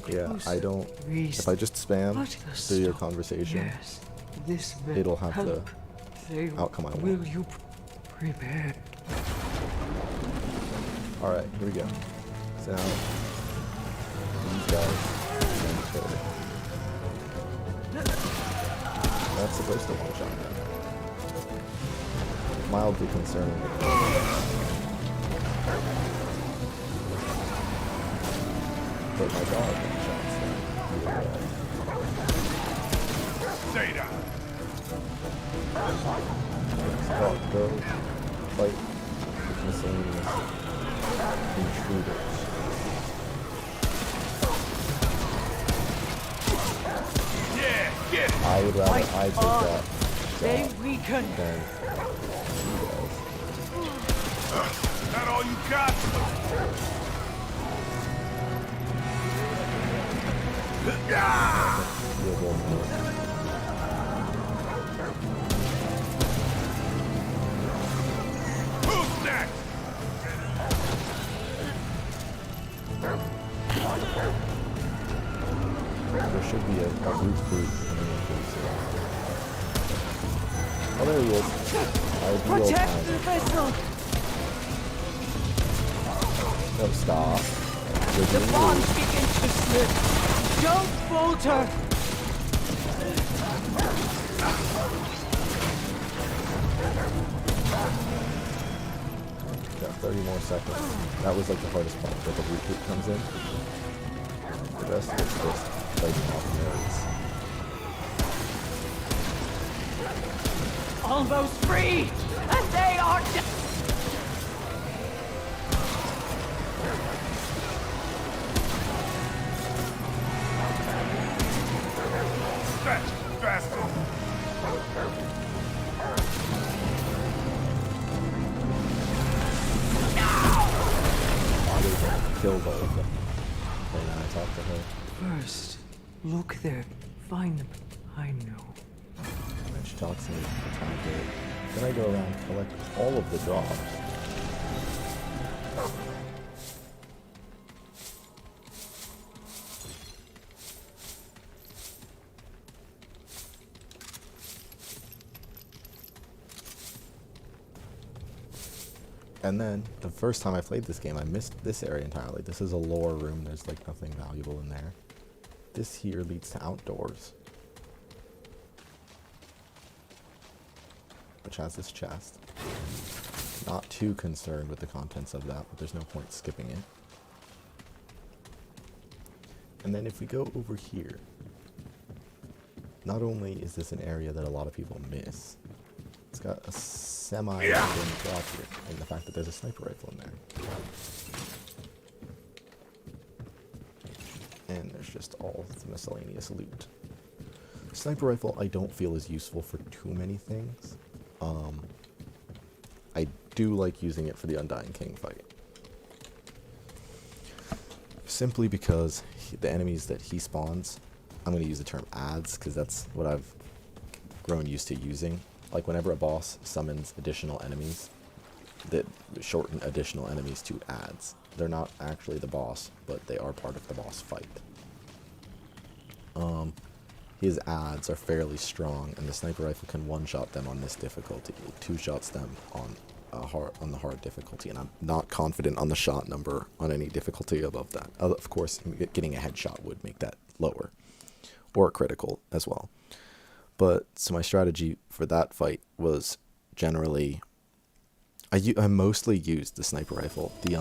Speaker 1: Yeah, I don't... If I just spam through your conversation,
Speaker 5: Yes, this
Speaker 1: it'll have the
Speaker 5: they
Speaker 1: outcome I want.
Speaker 5: will you prepare?
Speaker 1: Alright, here we go. So now, these guys send forward. That's supposed to one-shot them. Mildly concerning. But my dog one-shots them. Either way.
Speaker 2: Stay down.
Speaker 1: Dog, go fight miscellaneous intruders.
Speaker 2: Yeah, get it.
Speaker 1: I would rather I take that
Speaker 5: They
Speaker 1: job
Speaker 5: weaken.
Speaker 1: than you guys.
Speaker 2: That all you got?
Speaker 1: You'll go more.
Speaker 2: Who's next?
Speaker 1: There should be a group coming in pretty soon. Oh, there he is. I'll be all
Speaker 5: Protect
Speaker 1: time.
Speaker 5: the vessel.
Speaker 1: No, stop. You're
Speaker 5: The
Speaker 1: doing
Speaker 5: bond
Speaker 1: rude.
Speaker 5: begins to slip. Don't falter.
Speaker 1: Got 30 more seconds. That was like the hardest part, where the root group comes in. The rest of it's just fighting off nerds.
Speaker 5: Almost free, and they are dead.
Speaker 2: Fetch, faster.
Speaker 1: Killed all of them. And then I talked to her.
Speaker 5: First, look there. Find them. I know.
Speaker 1: And then she talks to me for time period. Then I go around and collect all of the drops. And then, the first time I played this game, I missed this area entirely. This is a lore room, there's like nothing valuable in there. This here leads to outdoors, which has this chest. Not too concerned with the contents of that, but there's no point skipping it. And then if we go over here, not only is this an area that a lot of people miss, it's got a semi-open drop here, and the fact that there's a sniper rifle in there. And there's just all the miscellaneous loot. Sniper rifle I don't feel is useful for too many things. I do like using it for the Undying King fight. Simply because the enemies that he spawns, I'm going to use the term adds, because that's what I've grown used to using. Like whenever a boss summons additional enemies, that shorten additional enemies to adds. They're not actually the boss, but they are part of the boss fight. His adds are fairly strong, and the sniper rifle can one-shot them on this difficulty. It two-shots them on the hard difficulty, and I'm not confident on the shot number on any difficulty above that. Of course, getting a headshot would make that lower, or critical as well. But so my strategy for that fight was generally, I mostly used the sniper rifle. The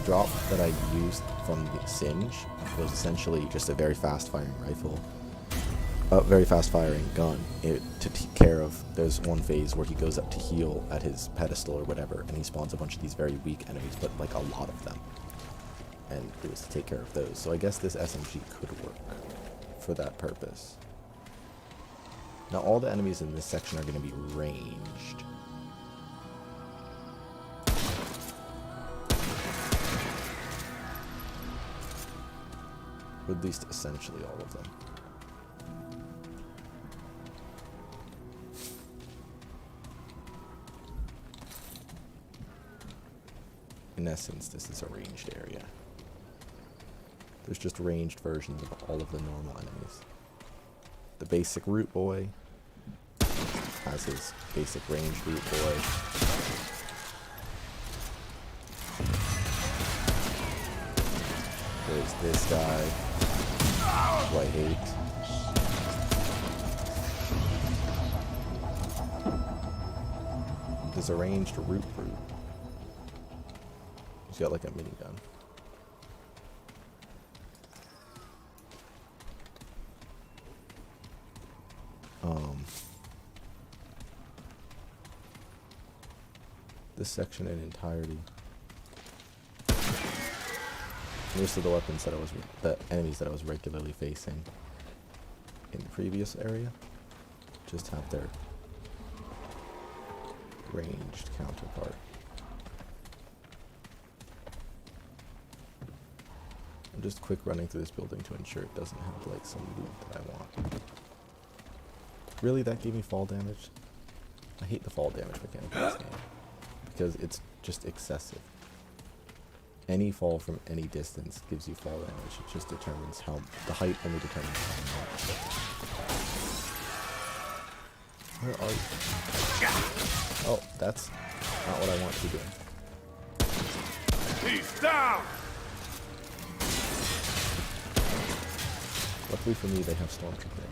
Speaker 1: drop that I used from the Singe was essentially just a very fast firing rifle. Very fast firing gun to take care of. There's one phase where he goes up to heal at his pedestal or whatever, and he spawns a bunch of these very weak enemies, but like a lot of them. And it was to take care of those. So I guess this SMG could work. for that purpose. Now all the enemies in this section are going to be ranged. Or at least essentially all of them. In essence, this is a ranged area. There's just ranged versions of all of the normal enemies. The basic root boy has his basic ranged root boy. There's this guy, who I hate. There's a ranged root brute. He's got like a minigun. This section in entirety. Most of the weapons that the enemies that I was regularly facing in the previous area just have their ranged counterpart. I'm just quick running through this building to ensure it doesn't have like some loot that I want. Really, that gave me fall damage? I hate the fall damage mechanic in this game because it's just excessive. Any fall from any distance gives you fall damage. It just determines how the height only determines how much. Where are you? Oh, that's not what I want to be doing.
Speaker 2: He's down!
Speaker 1: Luckily for me, they have Stormtrooper.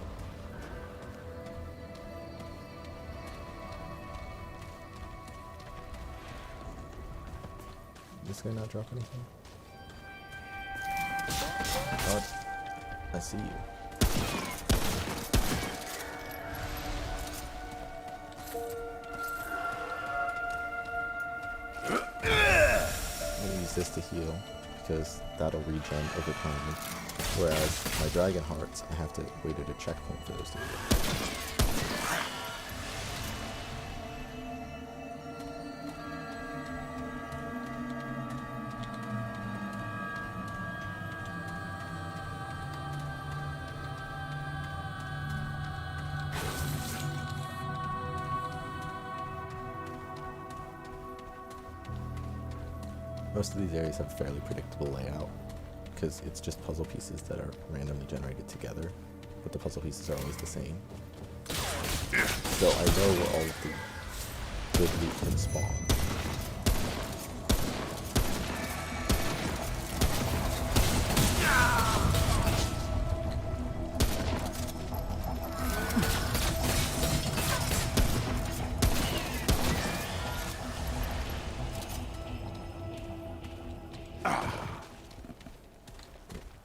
Speaker 1: This guy not drop anything? What? I see you. I'm gonna use this to heal, because that'll regen over time. Whereas my dragon hearts, I have to wait at a checkpoint for those to heal. Most of these areas have a fairly predictable layout because it's just puzzle pieces that are randomly generated together, but the puzzle pieces are always the same. So I know where all of the good loot can spawn.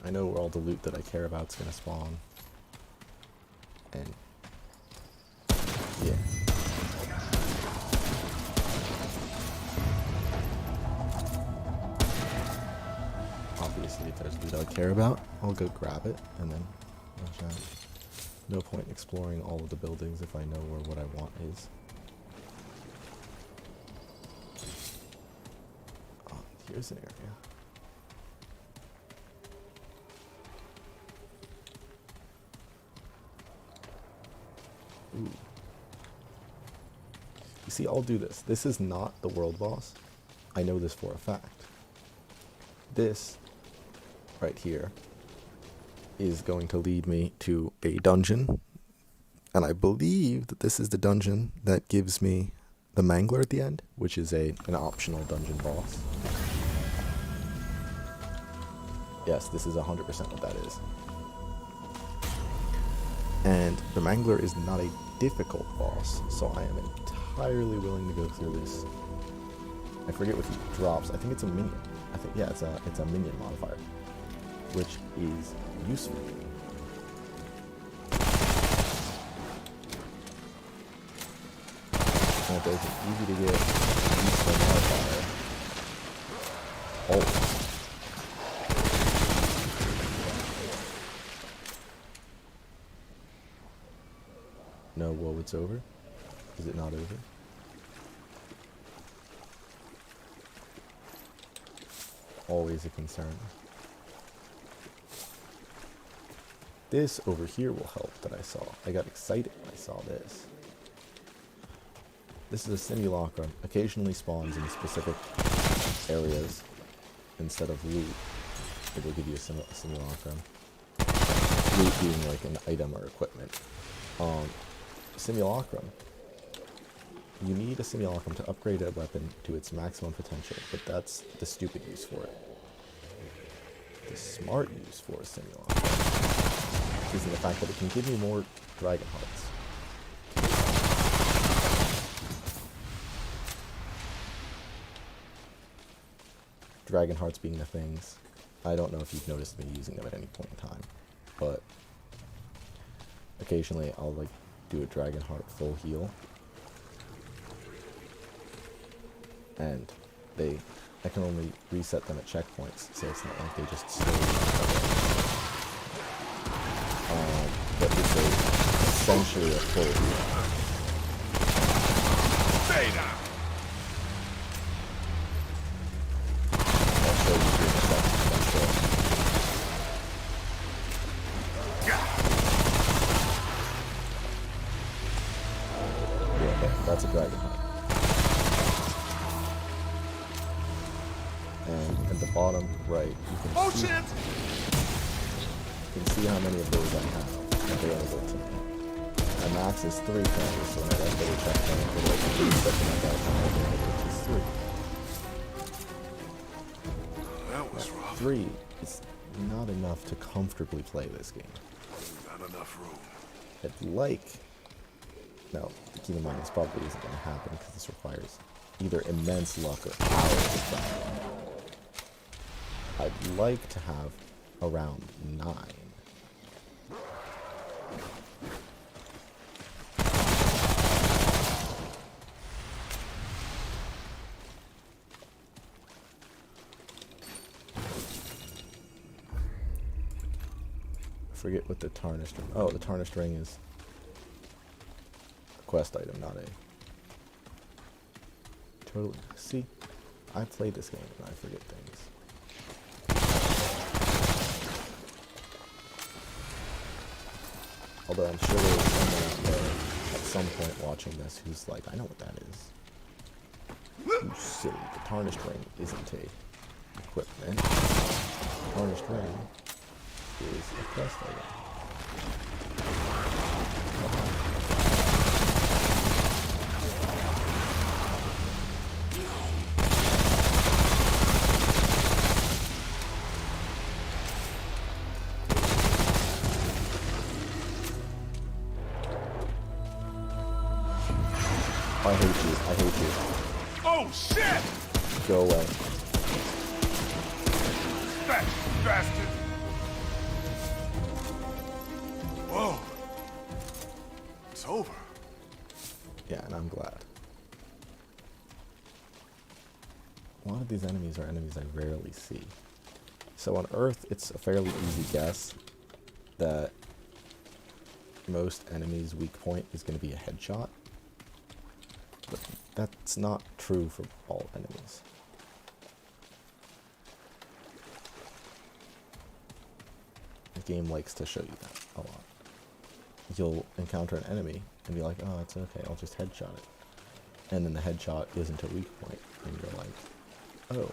Speaker 1: I know where all the loot that I care about is going to spawn. And yeah. Obviously, if there's loot I care about, I'll go grab it and then rush out. No point exploring all of the buildings if I know where what I want is. Oh, here's an area. Ooh. You see, I'll do this. This is not the world boss. I know this for a fact. This, right here, is going to lead me to a dungeon. And I believe that this is the dungeon that gives me the Mangler at the end, which is an optional dungeon boss. Yes, this is 100% what that is. And the Mangler is not a difficult boss, so I am entirely willing to go through this. I forget what he drops. I think it's a minion. I think, yeah, it's a minion modifier, which is useful. And if there's an easy to get useful modifier, know, whoa, it's over? Is it not over? Always a concern. This over here will help that I saw. I got excited when I saw this. This is a simulacrum. Occasionally spawns in specific areas instead of loot. It will give you a simulacrum. Loot being like an item or equipment. Simulacrum. You need a simulacrum to upgrade a weapon to its maximum potential, but that's the stupid use for it. The smart use for a simulacrum is in the fact that it can give you more dragon hearts. Dragon hearts being the things. I don't know if you've noticed me using them at any point in time, but occasionally I'll like do a dragon heart full heal, and I can only reset them at checkpoints, so it's not like they just slowly recover. But this is essentially a full heal.
Speaker 2: Stay down.
Speaker 1: I'll show you here in a second, I'm sure. Yeah, okay, that's a dragon heart. And at the bottom right, you can see how many of those I have available to me. My max is 3 currently, so when I run double check them, it'll like 3 second I got now available, which is 3.
Speaker 2: That was rough.
Speaker 1: 3 is not enough to comfortably play this game.
Speaker 2: Not enough room.
Speaker 1: I'd like... Now, keep in mind, this probably isn't going to happen because this requires either immense luck or hours of time. I'd like to have around 9. I forget what the tarnished ring. Oh, the tarnished ring is a quest item, not a. Totally. See, I played this game and I forget things. Although I'm sure there's someone out there at some point watching this who's like, I know what that is. You silly. The tarnished ring isn't a equipment. The tarnished ring is a quest item. I hate you. I hate you.
Speaker 2: Oh shit!
Speaker 1: Go away.
Speaker 2: That bastard! Whoa. It's over.
Speaker 1: Yeah, and I'm glad. A lot of these enemies are enemies I rarely see. So on Earth, it's a fairly easy guess that most enemies' weak point is going to be a headshot. But that's not true for all enemies. The game likes to show you that a lot. You'll encounter an enemy and be like, oh, it's okay, I'll just headshot it. And then the headshot isn't a weak point, and you're like, oh.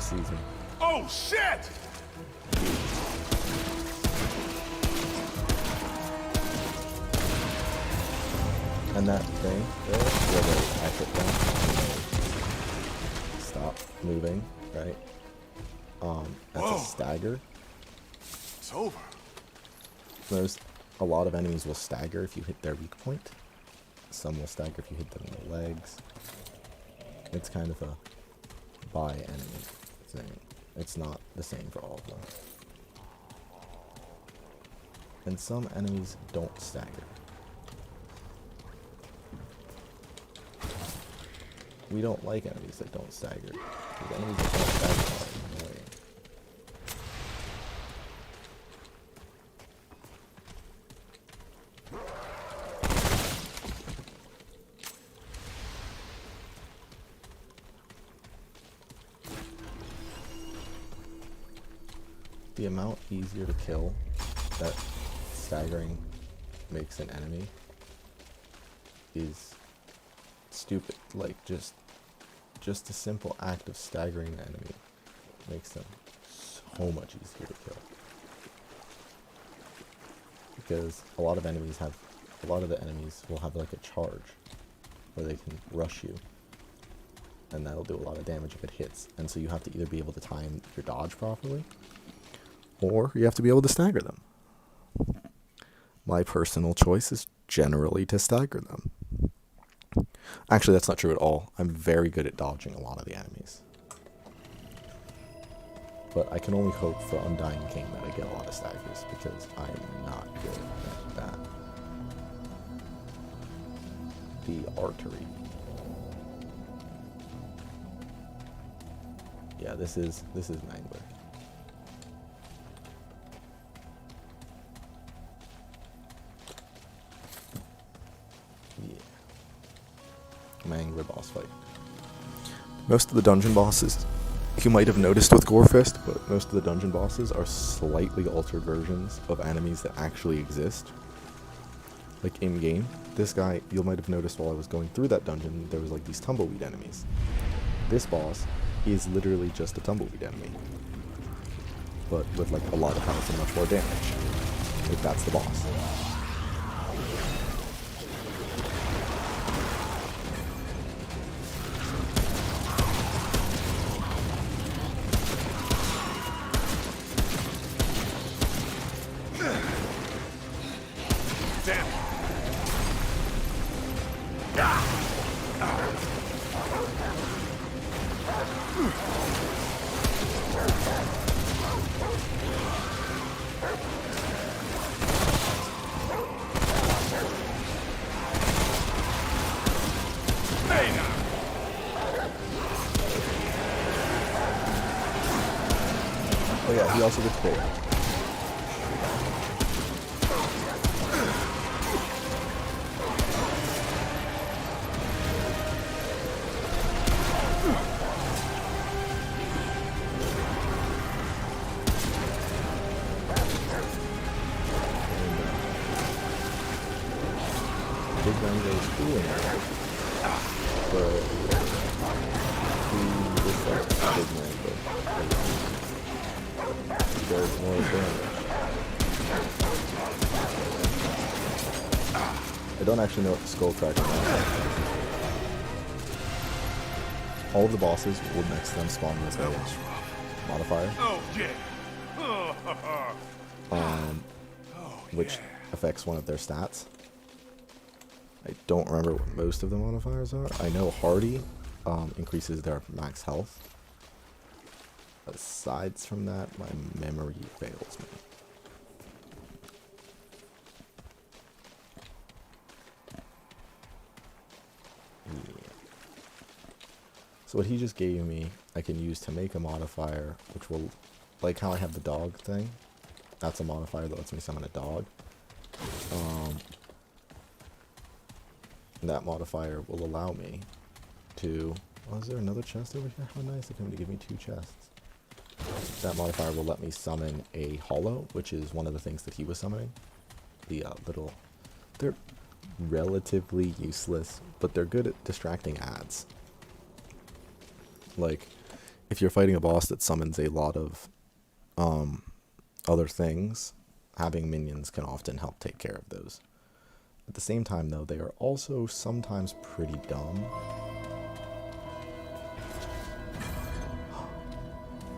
Speaker 1: Season.
Speaker 2: Oh shit!
Speaker 1: And that thing there, where they exit them, stop moving, right? That's
Speaker 2: Whoa.
Speaker 1: a stagger.
Speaker 2: It's over.
Speaker 1: Most a lot of enemies will stagger if you hit their weak point. Some will stagger if you hit them in the legs. It's kind of a by enemy thing. It's not the same for all of them. And some enemies don't stagger. We don't like enemies that don't stagger. Because enemies that don't stagger are annoying. The amount easier to kill that staggering makes an enemy is stupid. Like just a simple act of staggering an enemy makes them so much easier to kill. Because a lot of the enemies will have like a charge where they can rush you. And that'll do a lot of damage if it hits. And so you have to either be able to time your dodge properly, or you have to be able to stagger them. My personal choice is generally to stagger them. Actually, that's not true at all. I'm very good at dodging a lot of the enemies. But I can only hope for Undying King that I get a lot of staggers, because I'm not good at that. The artery. Yeah, this is Mangler. Mangler boss fight. Most of the dungeon bosses, you might have noticed with Gorefist, but most of the dungeon bosses are slightly altered versions of enemies that actually exist. Like in game, this guy, you might have noticed while I was going through that dungeon, there was like these tumbleweed enemies. This boss is literally just a tumbleweed enemy, but with like a lot of health and much more damage. Like that's the boss. Oh yeah, he also gets big. Big Mango is cool in there, but he dislikes Big Mango. There's more damage. I don't actually know what the skull cracking is. All of the bosses will next to them spawn with a modifier.
Speaker 2: Oh yeah.
Speaker 1: Which affects one of their stats. I don't remember what most of the modifiers are. I know Hardy increases their max health. Aside from that, my memory fails me. Yeah. So what he just gave me, I can use to make a modifier, which will, like how I have the dog thing, that's a modifier that lets me summon a dog. That modifier will allow me to, oh, is there another chest over here? How nice of him to give me 2 chests. That modifier will let me summon a hollow, which is one of the things that he was summoning. The little, they're relatively useless, but they're good at distracting ads. Like, if you're fighting a boss that summons a lot of other things, having minions can often help take care of those. At the same time, though, they are also sometimes pretty dumb.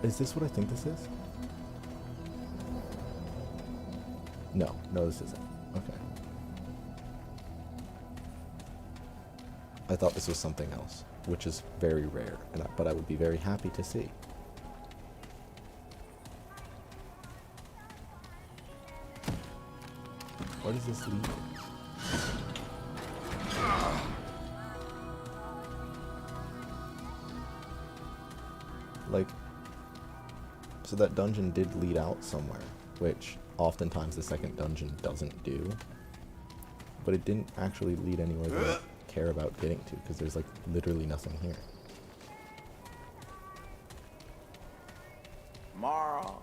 Speaker 1: Is this what I think this is? No, this isn't. Okay. I thought this was something else, which is very rare, but I would be very happy to see. Where does this lead? Like, so that dungeon did lead out somewhere, which oftentimes the second dungeon doesn't do. But it didn't actually lead anywhere that I care about getting to, because there's like literally nothing here.
Speaker 4: Tomorrow.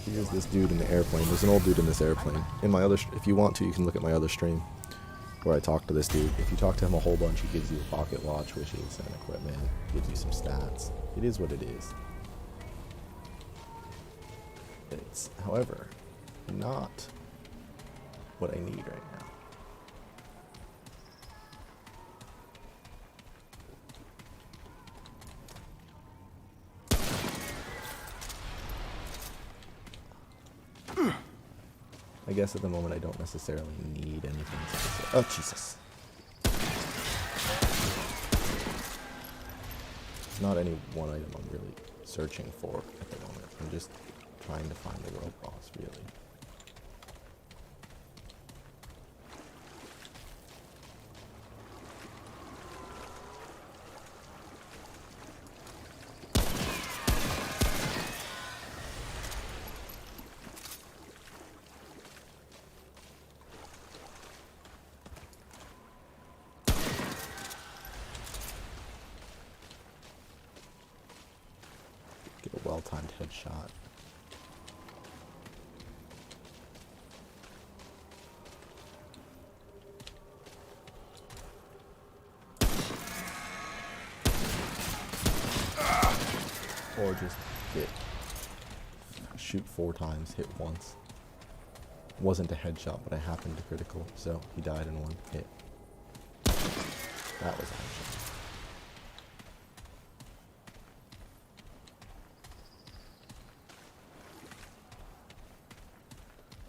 Speaker 1: Here's this dude in the airplane. There's an old dude in this airplane. In my other, if you want to, you can look at my other stream where I talk to this dude. If you talk to him a whole bunch, he gives you a pocket watch, wishes, and equipment. Gives you some stats. It is what it is. It's, however, not what I need right now. I guess at the moment I don't necessarily need anything specific. Oh, Jesus. It's not any one item I'm really searching for at the moment. I'm just trying to find the world boss, really. Get a well-timed headshot. Or just shoot 4 times, hit once. Wasn't a headshot, but I happened to critical, so he died in 1 hit. That was a headshot.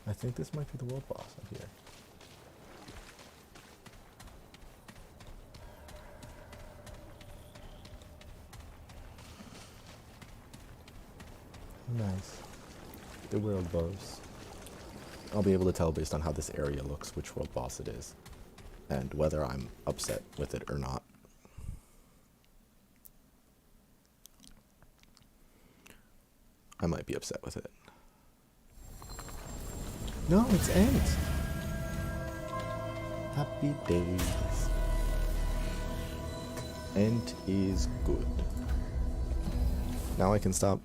Speaker 1: I think this might be the world boss up here. Nice. The world boss. I'll be able to tell based on how this area looks which world boss it is, and whether I'm upset with it or not. I might be upset with it. No, it's Ent. Happy days. Ent is good. Now I can stop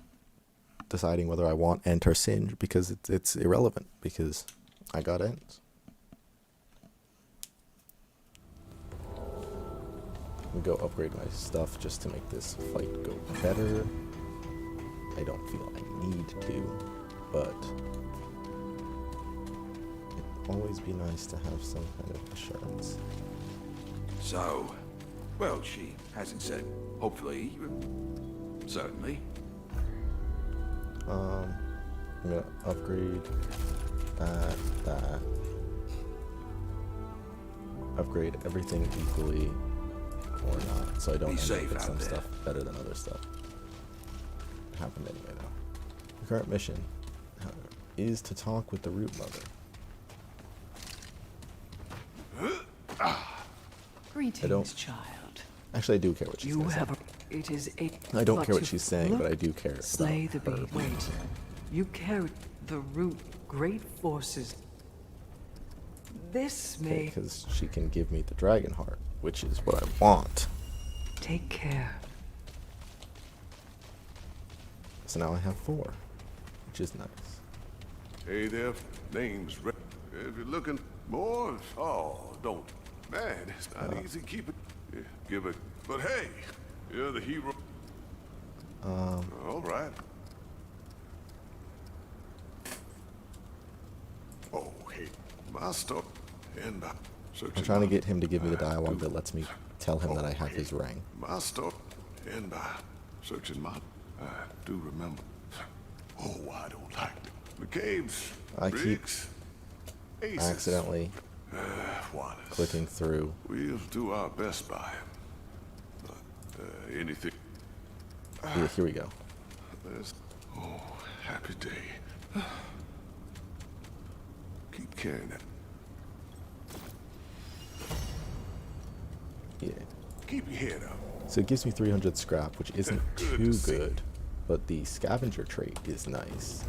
Speaker 1: deciding whether I want Ent or Singe because it's irrelevant because I got Ent. I'm gonna go upgrade my stuff just to make this fight go better. I don't feel I need to, but it'd always be nice to have some kind of assurance.
Speaker 4: So, well, she hasn't said, hopefully, certainly.
Speaker 1: I'm gonna upgrade that. Upgrade everything equally or not, so I don't end up with some stuff better than other stuff. It happened anyway though. The current mission is to talk with the root mother.
Speaker 5: Greetings, child.
Speaker 1: Actually, I do care what she's saying.
Speaker 5: It is a.
Speaker 1: I don't care what she's saying, but I do care.
Speaker 5: Slay the
Speaker 1: about
Speaker 5: beast.
Speaker 1: her.
Speaker 5: Wait, you carry the root. Great forces. This may
Speaker 1: Because she can give me the dragon heart, which is what I want.
Speaker 5: take care.
Speaker 1: So now I have 4, which is nice.
Speaker 2: Hey there, name's Red. If you're looking more, oh, don't. Man, it's not easy keeping. Yeah, give it. But hey, you're the hero. All right. Oh, hey, my stuff. And
Speaker 1: I'm trying to get him to give me the dialogue that lets me tell him that I have his ring.
Speaker 2: My stuff. And by searching my, I do remember. Oh, I don't caves,
Speaker 1: I keep
Speaker 2: rigs, aces.
Speaker 1: accidentally
Speaker 2: Wallace,
Speaker 1: clicking through.
Speaker 2: we'll do our best by him. But anything.
Speaker 1: Here we go.
Speaker 2: Oh, happy day. Keep carrying that.
Speaker 1: Yeah.
Speaker 2: Keep your head up.
Speaker 1: So it gives me 300 scrap, which isn't
Speaker 2: Good
Speaker 1: too
Speaker 2: to see.
Speaker 1: good, but the scavenger trait is nice.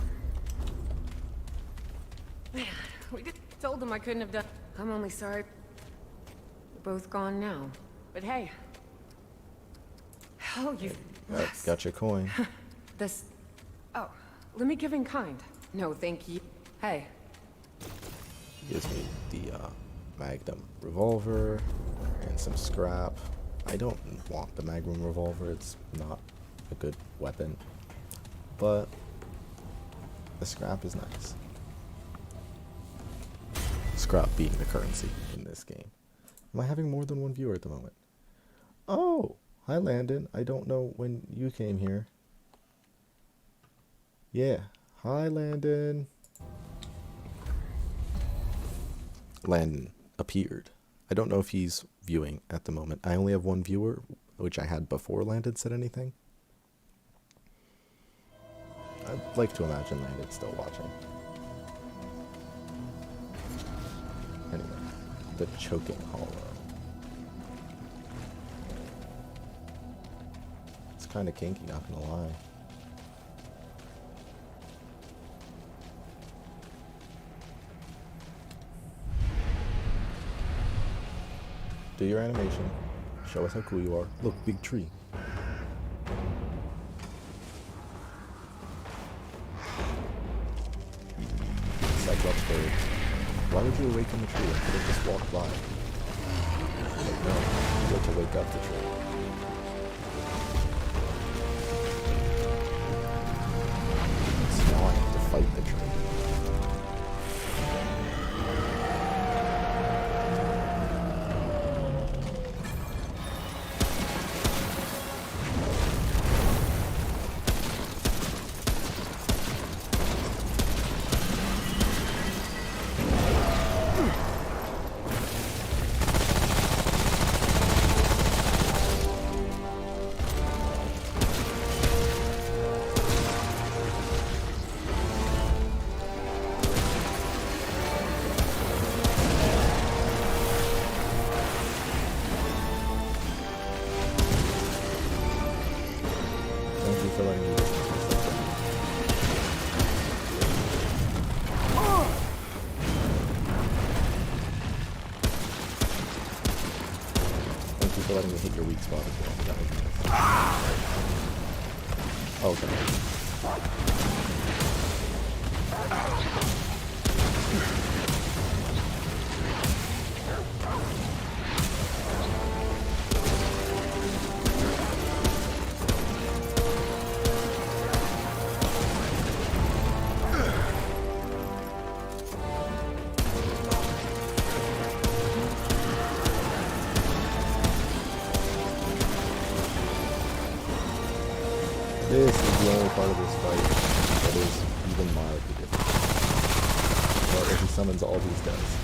Speaker 3: We just told them I couldn't have done. I'm only sorry. We're both gone now. But hey. Oh, you.
Speaker 1: Got your coin.
Speaker 3: This. Oh, let me give in kind. No, thank you. Hey.
Speaker 1: Gives me the Magnum revolver and some scrap. I don't want the Magnum revolver, it's not a good weapon, but the scrap is nice. Scrap being the currency in this game. Am I having more than one viewer at the moment? Oh, hi Landon. I don't know when you came here. Yeah, hi Landon. Landon appeared. I don't know if he's viewing at the moment. I only have one viewer, which I had before Landon said anything. I'd like to imagine Landon's still watching. Anyway, the choking hollow. It's kind of kinky, not gonna lie. Do your animation. Show us how cool you are. Look, big tree. Cyclops bird. Why would you awaken the tree? I could have just walked by. Like, no, you have to wake up the tree. So now I have to fight the tree. Thank you for letting me witness myself. Thank you for letting me hit your weak spot as well. That was nice. Oh, okay. This is the only part of this fight that is even mildly different. But if he summons all these guys.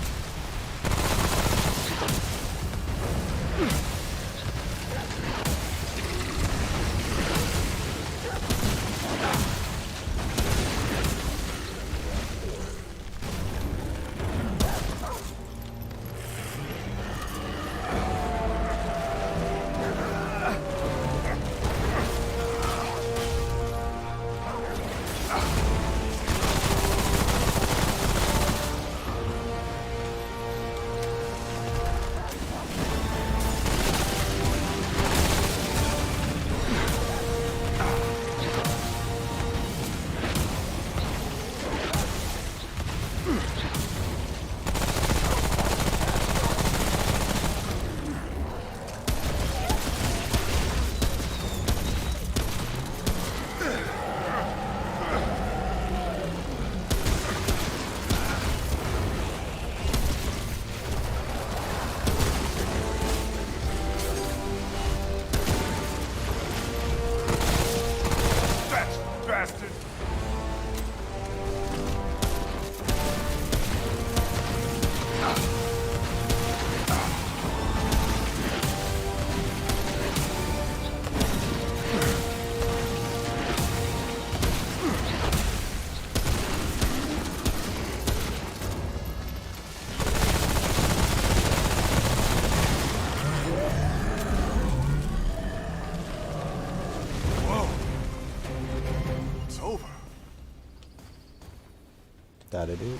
Speaker 1: That it is.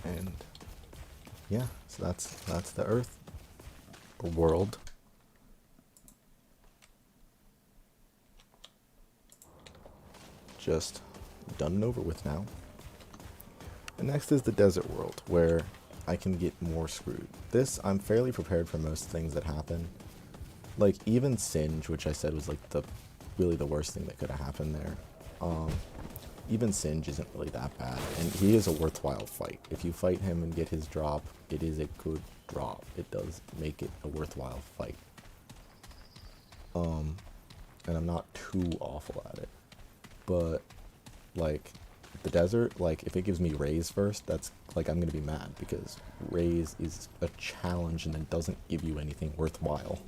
Speaker 1: And yeah, so that's the Earth or world. Just done and over with now. And next is the desert world, where I can get more screwed. This, I'm fairly prepared for most things that happen. Like, even Singe, which I said was like really the worst thing that could have happened there. Even Singe isn't really that bad, and he is a worthwhile fight. If you fight him and get his drop, it is a good drop. It does make it a worthwhile fight. And I'm not too awful at it. But, like, the desert, like, if it gives me raise first, that's, like, I'm gonna be mad, because raise is a challenge and it doesn't give you anything worthwhile.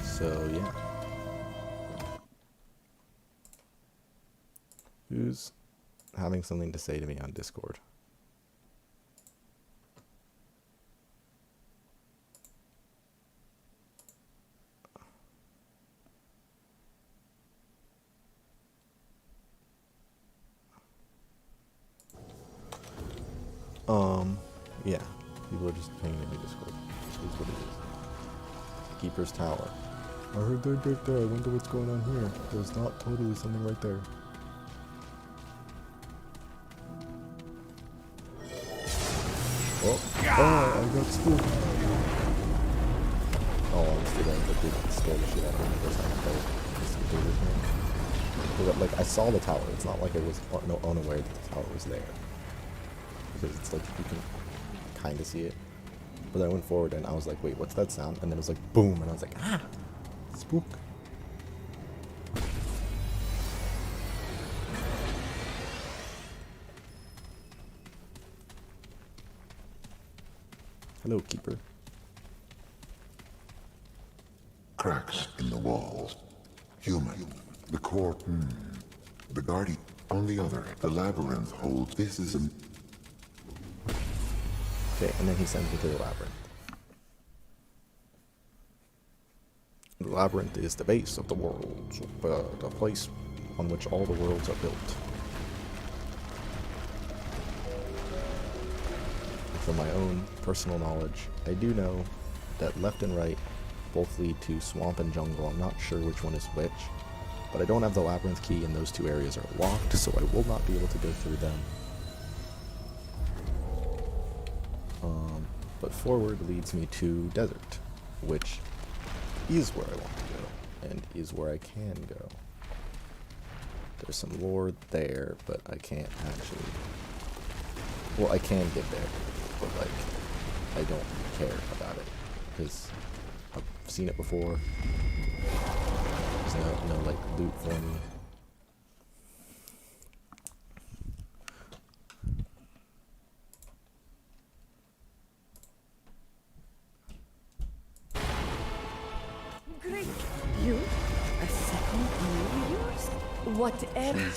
Speaker 1: So, yeah. Who's having something to say to me on Discord? Yeah. People are just paying in Discord. It is what it is. Keeper's Tower. I heard they're right there. I wonder what's going on here. There's not totally something right there. Oh, I got spooked. Oh, honestly, that did scare the shit out of me the first time I played this game. Like, I saw the tower. It's not like I was unaware that the tower was there. Because it's like, you can kind of see it. But then I went forward and I was like, wait, what's that sound? And then it was like, boom, and I was like, ah, spook. Hello, Keeper.
Speaker 6: Cracks in the walls. Human. The core. The guardian. On the other, the labyrinth holds. This is a.
Speaker 1: Okay, and then he sends me to the labyrinth. The labyrinth is the base of the world, the place on which all the worlds are built. From my own personal knowledge, I do know that left and right both lead to swamp and jungle. I'm not sure which one is which, but I don't have the labyrinth key and those two areas are locked, so I will not be able to go through them. But forward leads me to desert, which is where I want to go, and is where I can go. There's some lore there, but I can't actually... Well, I can get there, but, like, I don't care about it, because I've seen it before. There's no like, loot for me.
Speaker 7: Great. You? A second year yours? Whatever.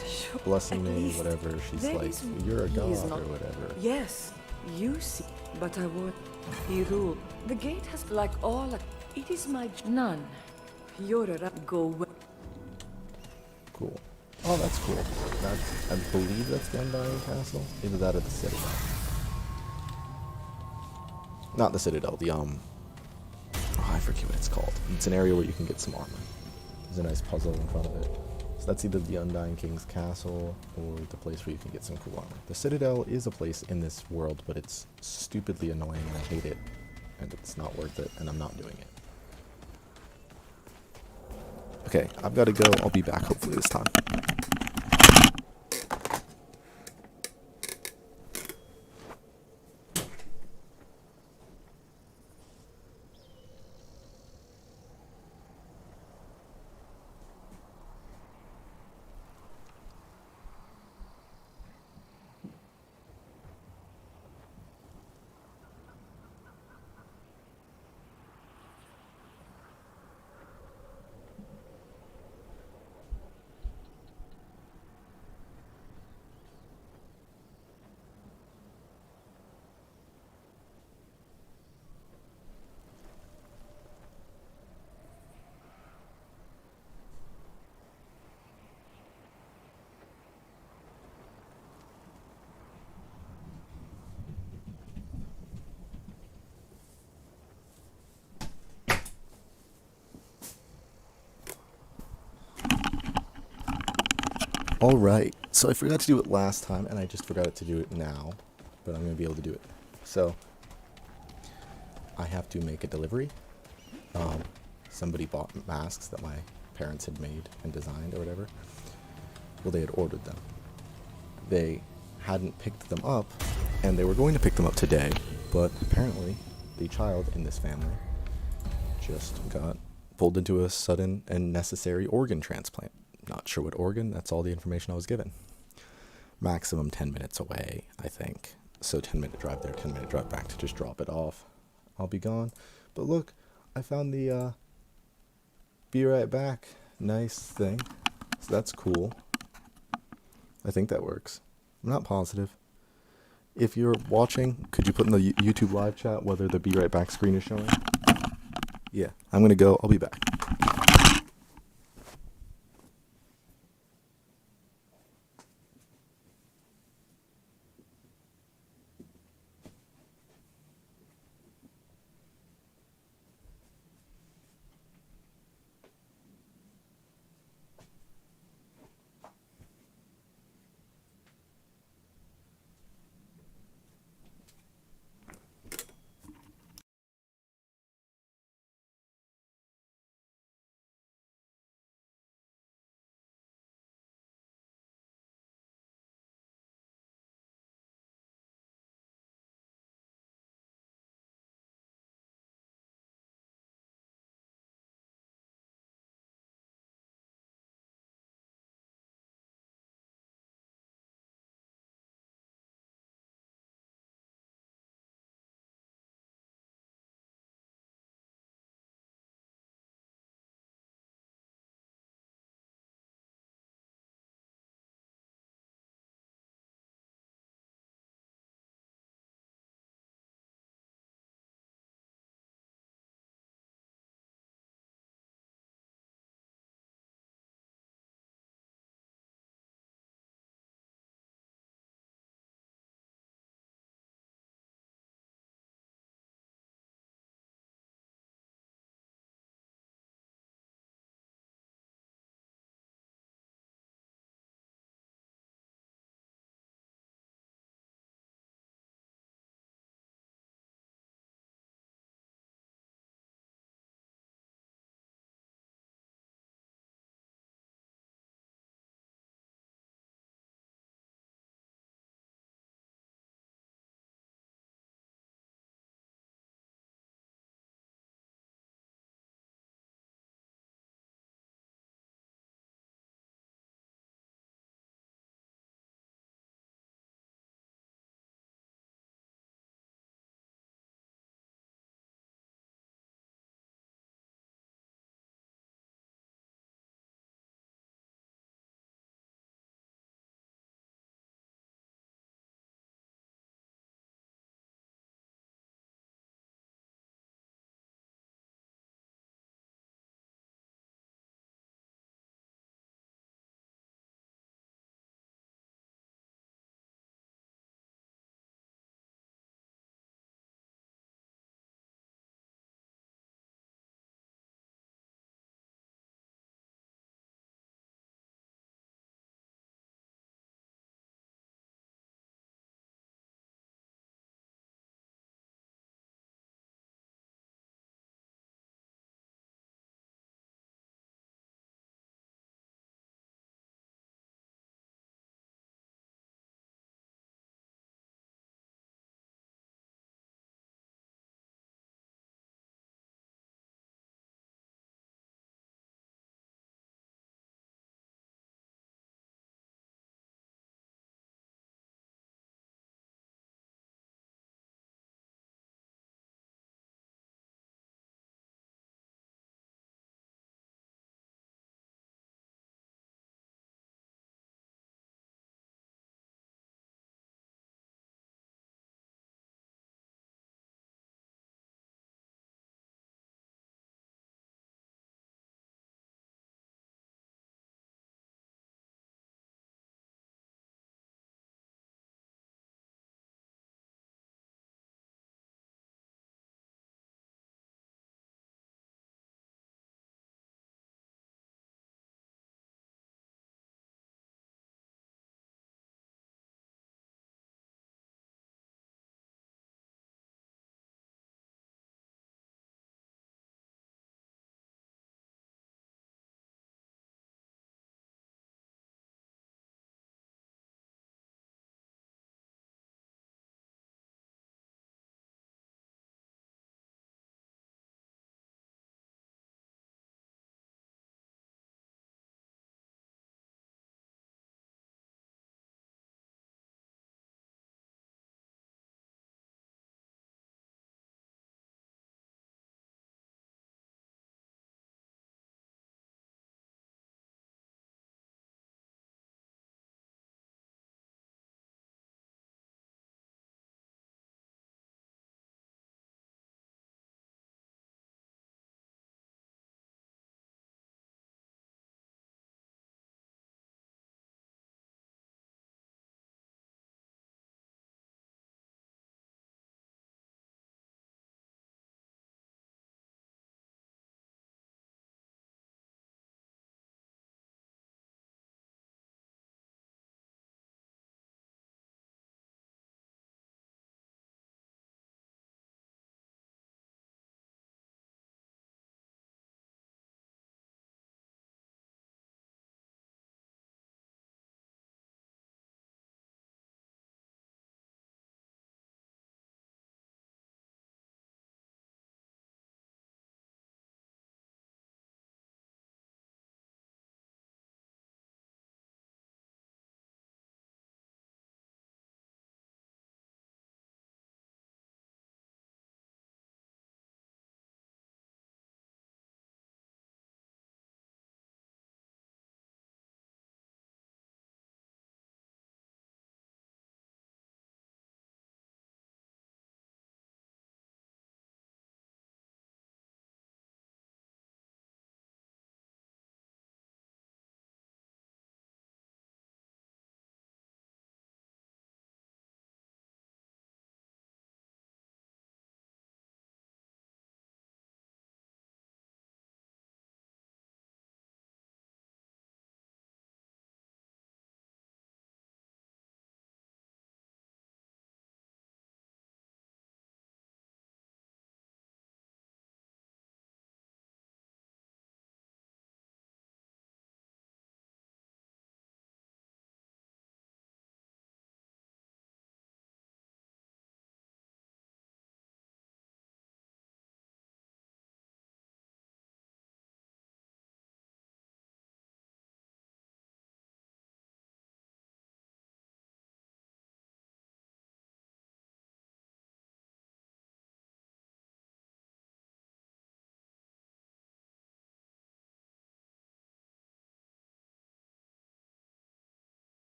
Speaker 1: Blessing
Speaker 7: At
Speaker 1: me,
Speaker 7: least
Speaker 1: whatever. She's
Speaker 7: there
Speaker 1: like,
Speaker 7: is-
Speaker 1: you're a
Speaker 7: he
Speaker 1: god
Speaker 7: is
Speaker 1: or
Speaker 7: not-
Speaker 1: whatever.
Speaker 7: Yes, you see. But I would. He ruled. The gate has, like all, it is my none. You're a go away.
Speaker 1: Cool. Oh, that's cool. That's, I believe that's the Undying Castle. Either that or the Citadel. Not the Citadel, the, oh, I forget what it's called. It's an area where you can get some armor. There's a nice puzzle in front of it. So that's either the Undying King's Castle or the place where you can get some cool armor. The Citadel is a place in this world, but it's stupidly annoying and I hate it. And it's not worth it, and I'm not doing it. Okay, I've got to go. I'll be back hopefully this time. Alright, so I forgot to do it last time, and I just forgot to do it now, but I'm going to be able to do it. So, I have to make a delivery. Somebody bought masks that my parents had made and designed or whatever. Well, they had ordered them. They hadn't picked them up, and they were going to pick them up today, but apparently the child in this family just got pulled into a sudden and necessary organ transplant. Not sure what organ, that's all the information I was given. Maximum 10 minutes away, I think. So 10-minute drive there, 10-minute drive back to just drop it off. I'll be gone. But look, I found the be right back nice thing. So that's cool. I think that works. I'm not positive. If you're watching, could you put in the YouTube live chat whether the be right back screen is showing? Yeah, I'm gonna go. I'll be back.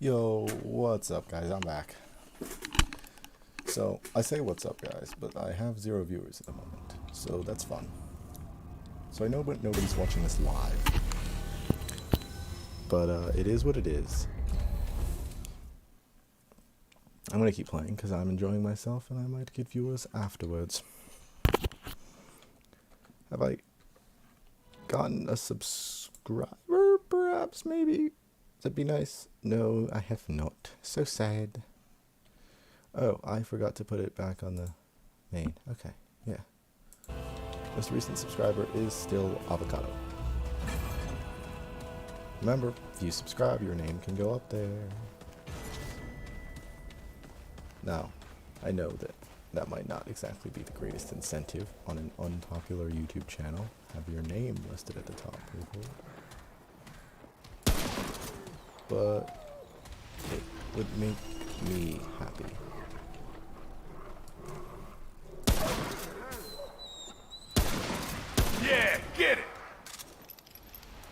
Speaker 1: Yo, what's up, guys? I'm back. So, I say what's up, guys, but I have 0 viewers at the moment, so that's fun. So I know but nobody's watching this live. But, it is what it is. I'm gonna keep playing, because I'm enjoying myself, and I might get viewers afterwards. Have I gotten a subscriber, perhaps, maybe? That'd be nice. No, I have not. So sad. Oh, I forgot to put it back on the main. Okay, yeah. Most recent subscriber is still Avocado. Remember, if you subscribe, your name can go up there. Now, I know that that might not exactly be the greatest incentive on an unpopular YouTube channel. Have your name listed at the top, people. But it would make me happy.
Speaker 2: Yeah, get it!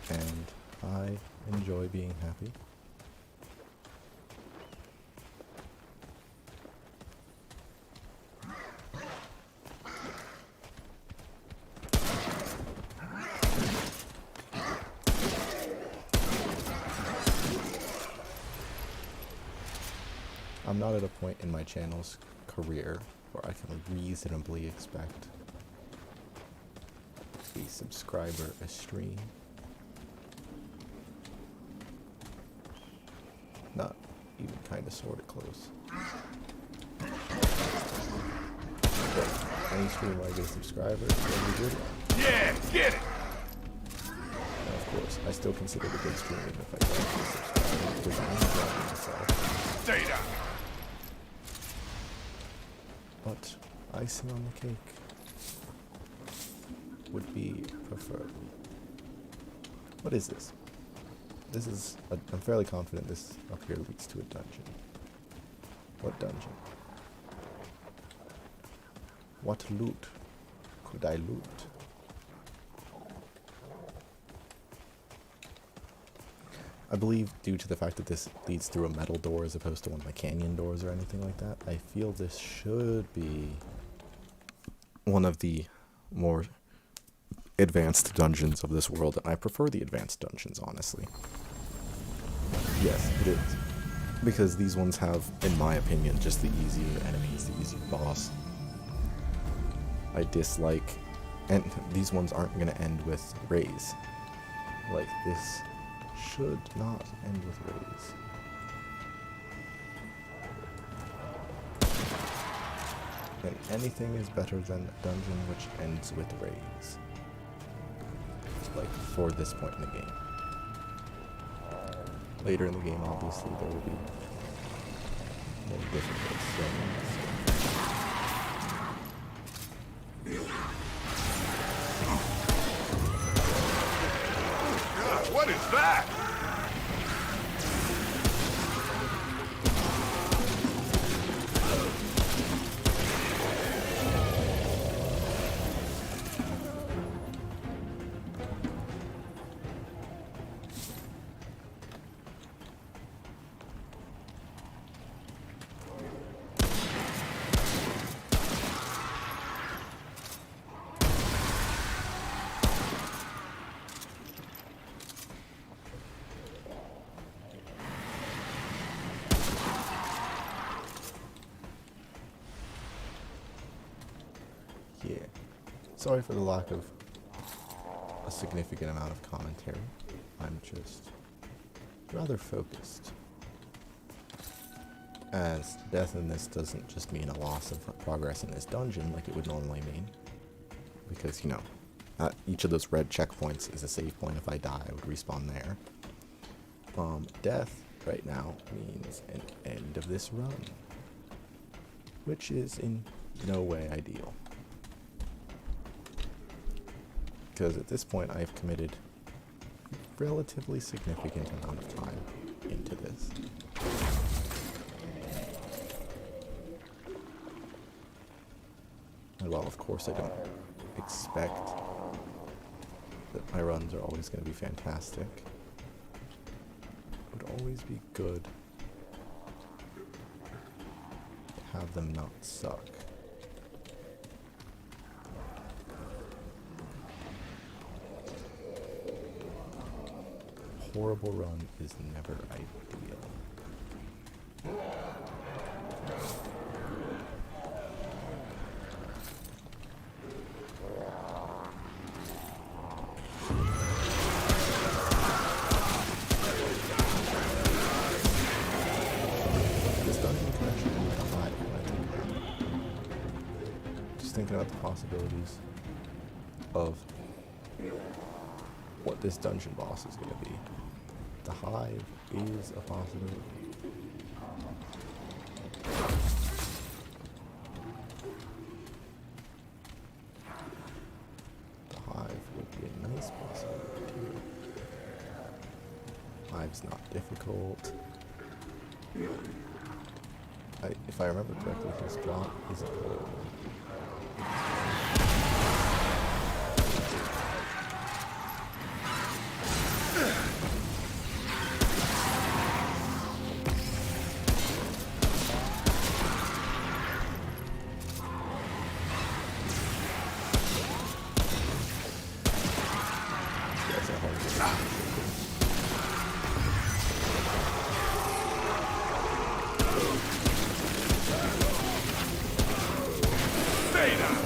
Speaker 1: And I enjoy being happy. I'm not at a point in my channel's career where I can reasonably expect a subscriber a stream. Not even kind of sort of close. But any stream where I get a subscriber is really good.
Speaker 2: Yeah, get it!
Speaker 1: And of course, I still consider it a good stream even if I don't get a subscriber because I'm enjoying myself.
Speaker 2: Stay down!
Speaker 1: But icing on the cake would be preferred. What is this? This is, I'm fairly confident this up here leads to a dungeon. What dungeon? What loot could I loot? I believe due to the fact that this leads through a metal door as opposed to one of the canyon doors or anything like that, I feel this should be one of the more advanced dungeons of this world, and I prefer the advanced dungeons, honestly. Yes, it is. Because these ones have, in my opinion, just the easier enemies, the easier boss. I dislike, and these ones aren't going to end with raise. Like, this should not end with raise. And anything is better than a dungeon which ends with raise. Like, for this point in the game. Later in the game, obviously, there will be more difficult things.
Speaker 2: God, what is that?
Speaker 1: Yeah. Sorry for the lack of a significant amount of commentary. I'm just rather focused. As death in this doesn't just mean a loss of progress in this dungeon like it would normally mean. Because, you know, each of those red checkpoints is a save point. If I die, I would respawn there. Death right now means an end of this run. Which is in no way ideal. Because at this point I've committed a relatively significant amount of time into this. And while of course I don't expect that my runs are always going to be fantastic, it would always be good have them not suck. Horrible run is never ideal. This dungeon can actually be a hive when I think about it. Just thinking about the possibilities of what this dungeon boss is going to be. The hive is a possibility. The hive would be a nice possibility too. Hive's not difficult. If I remember correctly, his drop isn't horrible. That's a hard one.
Speaker 2: Stay down!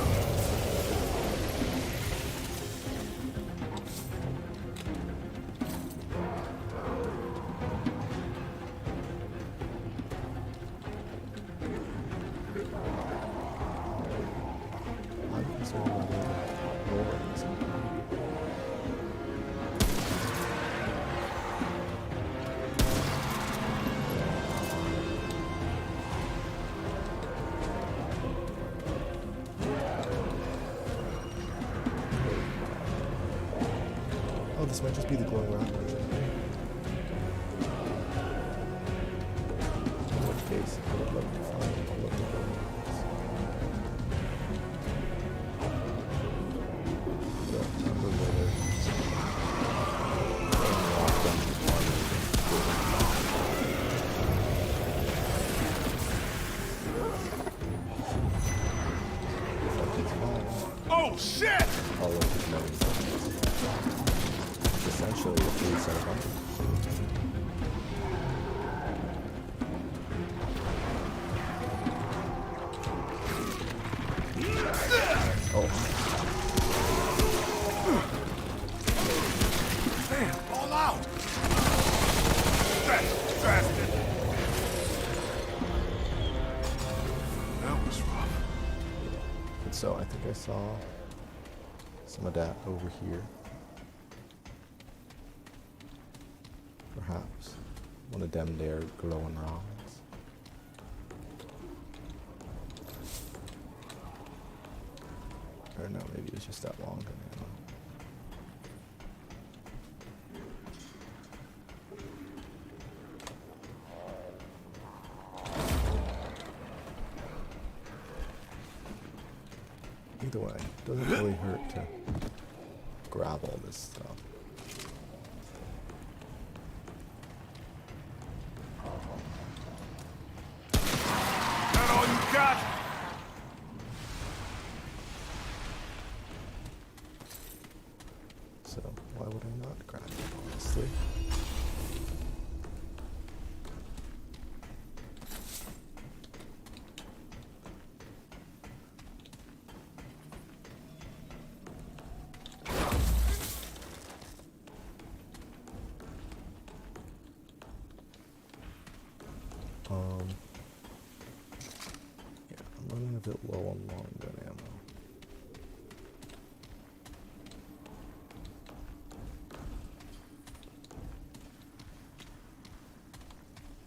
Speaker 1: I'm concerned about rolling this. Oh, this might just be the glowing rock version. In which case, I would love to find all of the glowing rocks. So, remember where glowing rock dungeons are. If I can find
Speaker 2: Oh, shit!
Speaker 1: all of the glowing dungeons. Essentially a free set of hunting. Oh.
Speaker 2: Damn, all out! Bastard! That was rough.
Speaker 1: And so I think I saw some of that over here. Perhaps one of them there glowing rocks. Or no, maybe it's just that long gun ammo. Either way, it doesn't really hurt to grab all this stuff.
Speaker 2: That all you got?
Speaker 1: So why would I not grab it, honestly? Yeah, I'm running a bit low on long gun ammo.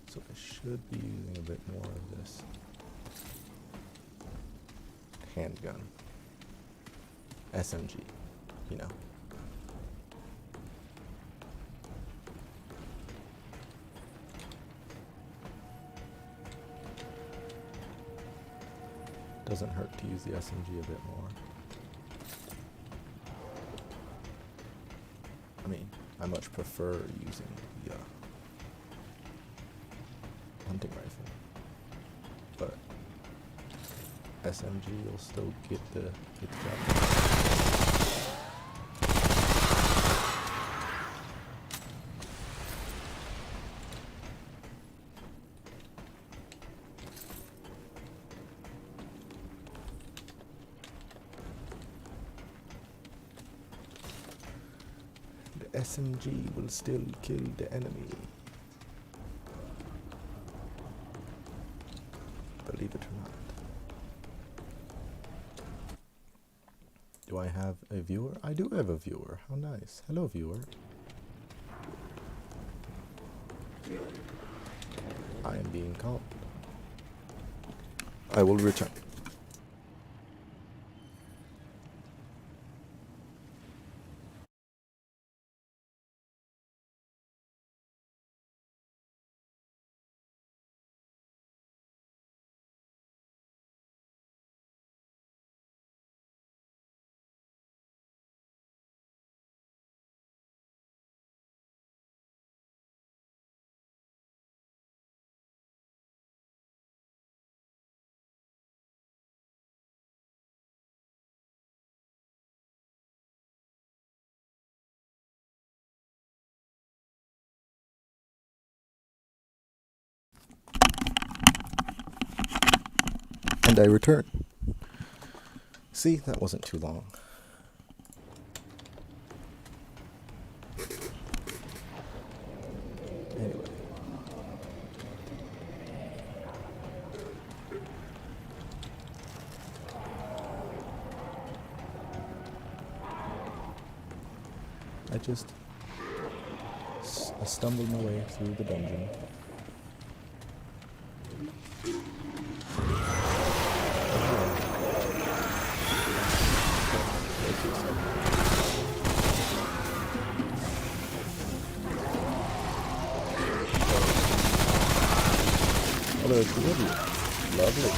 Speaker 1: So I should be using a bit more of this handgun. SMG, you know. Doesn't hurt to use the SMG a bit more. I mean, I much prefer using the hunting rifle, but SMG will still get the job done. The SMG will still kill the enemy. Believe it or not. Do I have a viewer? I do have a viewer. How nice. Hello, viewer. I am being called. I will return. And I return. See, that wasn't too long. Anyway. I stumbled my way through the dungeon. Hello, it's lovely. Lovely.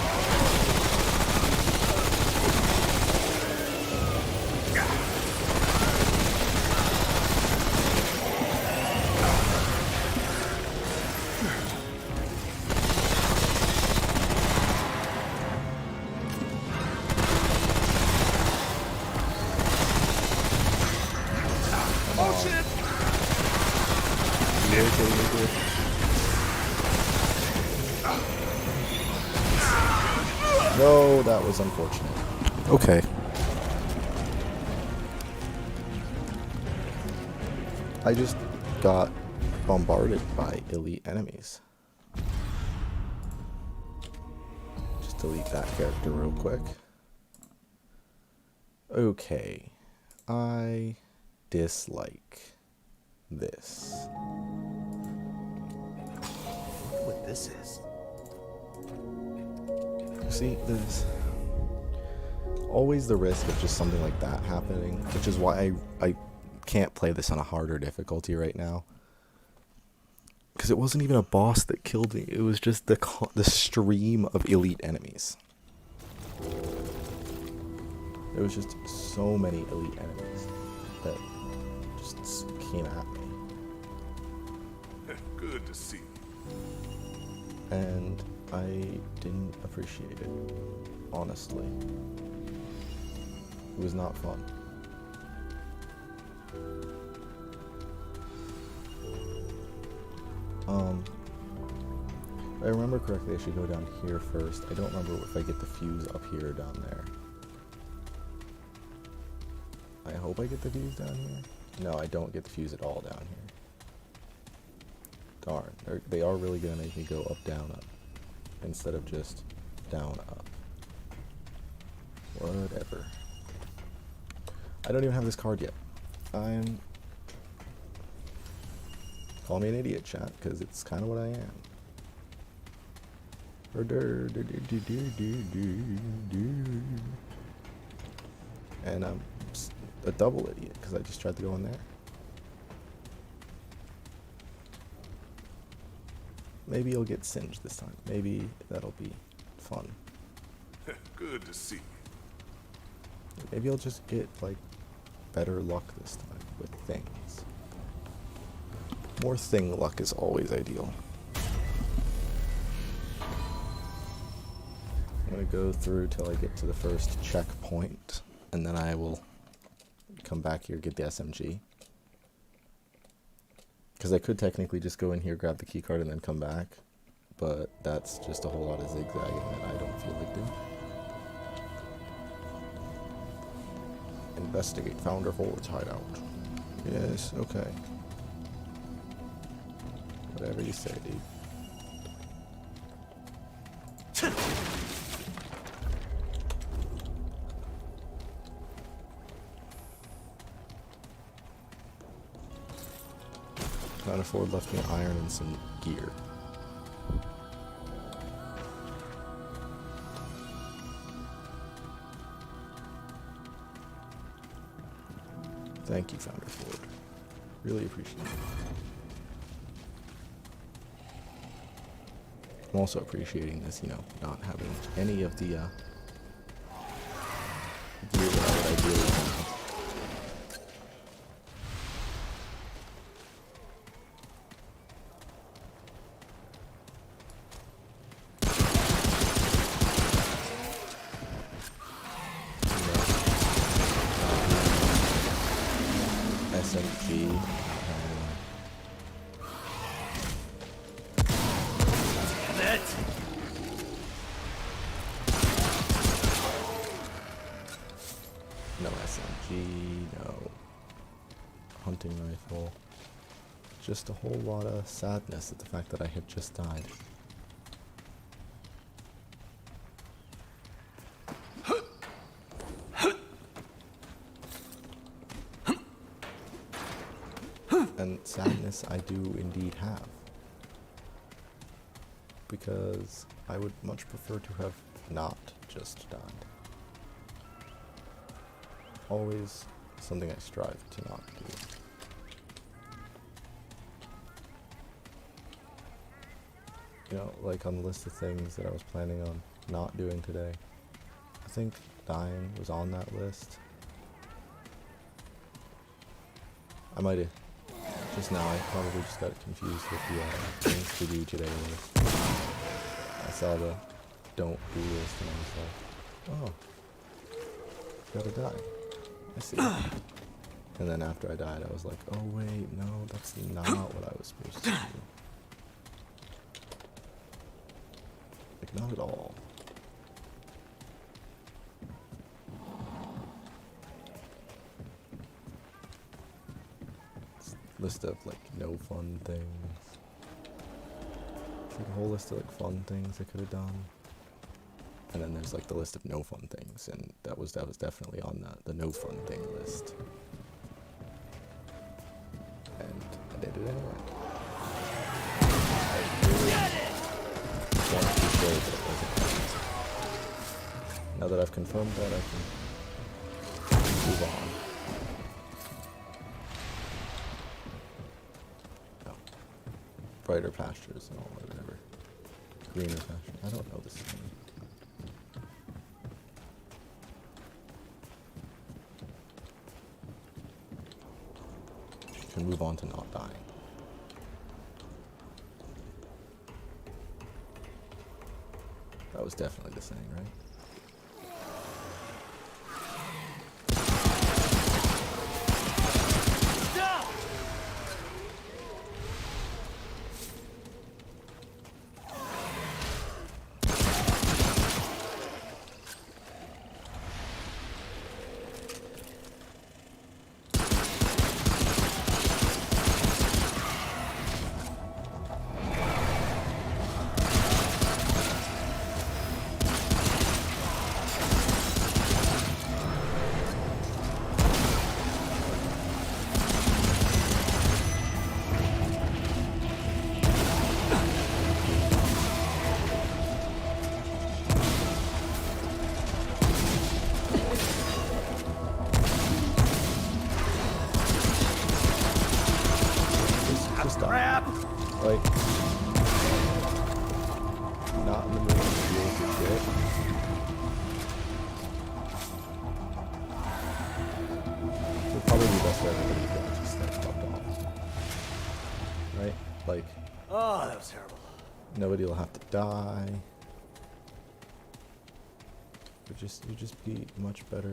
Speaker 1: No, that was unfortunate. Okay. I just got bombarded by elite enemies. Just delete that character real quick. Okay. I dislike this.
Speaker 8: Look what this is.
Speaker 1: See, there's always the risk of just something like that happening, which is why I can't play this on a harder difficulty right now. Because it wasn't even a boss that killed me, it was just the stream of elite enemies. There was just so many elite enemies that just came at me.
Speaker 2: Good to see you.
Speaker 1: And I didn't appreciate it, honestly. It was not fun. If I remember correctly, I should go down here first. I don't remember if I get the fuse up here or down there. I hope I get the fuse down here. No, I don't get the fuse at all down here. Darn, they are really gonna make me go up, down, up, instead of just down, up. Whatever. I don't even have this card yet. Call me an idiot, chat, because it's kind of what I am. And I'm a double idiot, because I just tried to go in there. Maybe you'll get singed this time. Maybe that'll be fun.
Speaker 2: Good to see you.
Speaker 1: Maybe you'll just get, like, better luck this time with things. More thing luck is always ideal. I'm gonna go through till I get to the first checkpoint, and then I will come back here, get the SMG. Because I could technically just go in here, grab the keycard, and then come back, but that's just a whole lot of zigzagging that I don't feel like doing. Investigate Founder Forward's hideout. Yes, okay. Whatever you say, dude. Founder Forward left me iron and some gear. Thank you, Founder Forward. Really appreciate it. I'm also appreciating this, you know, not having any of the gear that I would ideally have. SMG. No SMG, no hunting rifle. Just a whole lot of sadness at the fact that I had just died. And sadness I do indeed have. Because I would much prefer to have not just died. Always something I strive to not do. You know, like on the list of things that I was planning on not doing today, I think dying was on that list. I might have, just now I probably just got confused with the things to do today list. I saw the don't do list and I was like, oh, gotta die. I see. And then after I died, I was like, oh wait, no, that's not what I was supposed to do. Like, not at all. List of like no fun things. It's like a whole list of like fun things I could have done. And then there's like the list of no fun things, and that was definitely on the no fun thing list. And I did it anyway. I really wanted to show that it wasn't fun. Now that I've confirmed that, I can move on. No. Brighter pastures and all, whatever. Greener pastures. I don't know this thing. Can move on to not dying. That was definitely the saying, right? Like, not in the mood to deal with your shit. It would probably be best for everybody to just like fuck off. Right? Like,
Speaker 8: Oh, that was terrible.
Speaker 1: nobody will have to die. You just be much better.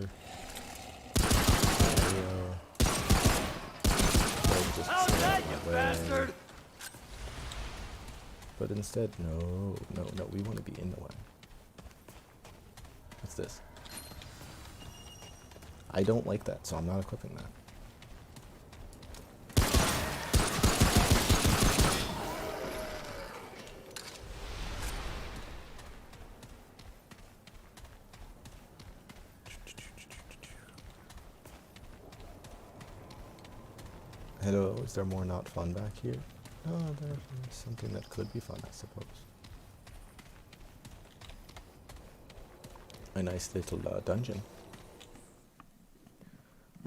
Speaker 1: Bastard! But instead, no, we want to be in the way. What's this? I don't like that, so I'm not equipping that. Hello, is there more not fun back here? No, there's something that could be fun, I suppose. A nice little dungeon.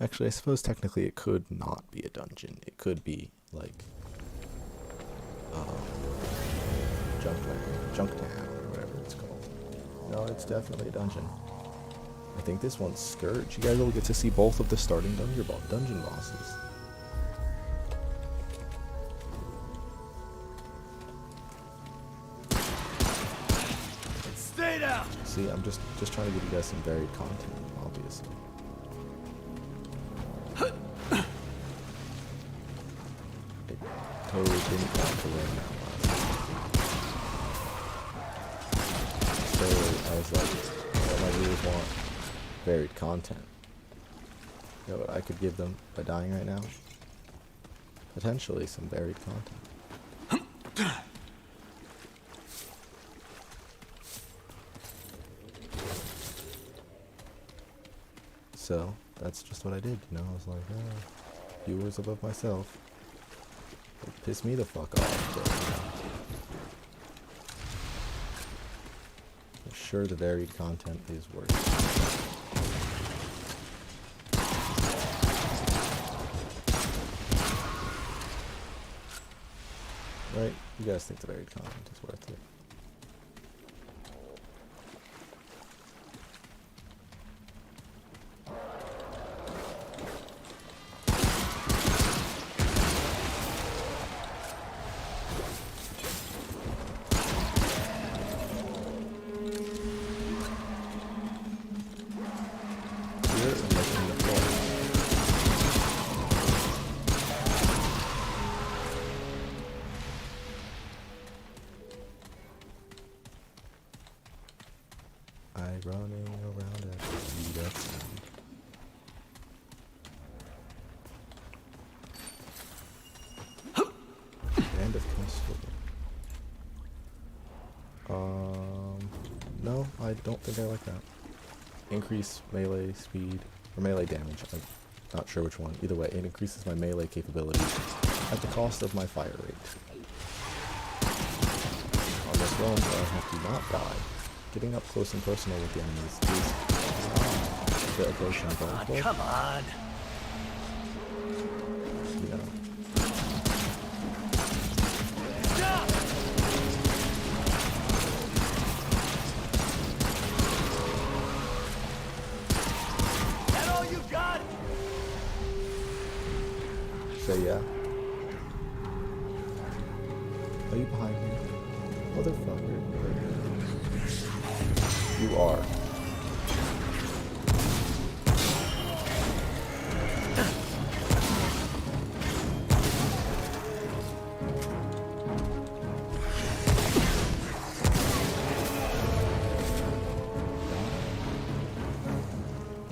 Speaker 1: Actually, I suppose technically it could not be a dungeon. It could be like Junktown or whatever it's called. No, it's definitely a dungeon. I think this one's Scourge. You guys will get to see both of the starting dungeon bosses.
Speaker 8: Stay down.
Speaker 1: See, I'm just trying to give you guys some varied content, obviously. It totally didn't want to win that last time. So I was like, well, my viewers want varied content. You know what I could give them by dying right now? Potentially some varied content. So, that's just what I did, you know, I was like, viewers above myself. It pissed me the fuck off, but, you know. I'm sure the varied content is worth it. Right? You guys think the varied content is worth it. Running around at speed of sound. End of castle. No, I don't think I like that. Increase melee speed, or melee damage, I'm not sure which one. Either way, it increases my melee capability at the cost of my fire rate. On this run, where I have to not die, getting up close and personal with the enemies is the approach I'm going for.
Speaker 8: Come on.
Speaker 1: You know.
Speaker 8: That all you got?
Speaker 1: Say yeah. Are you behind me? Motherfucker. You are.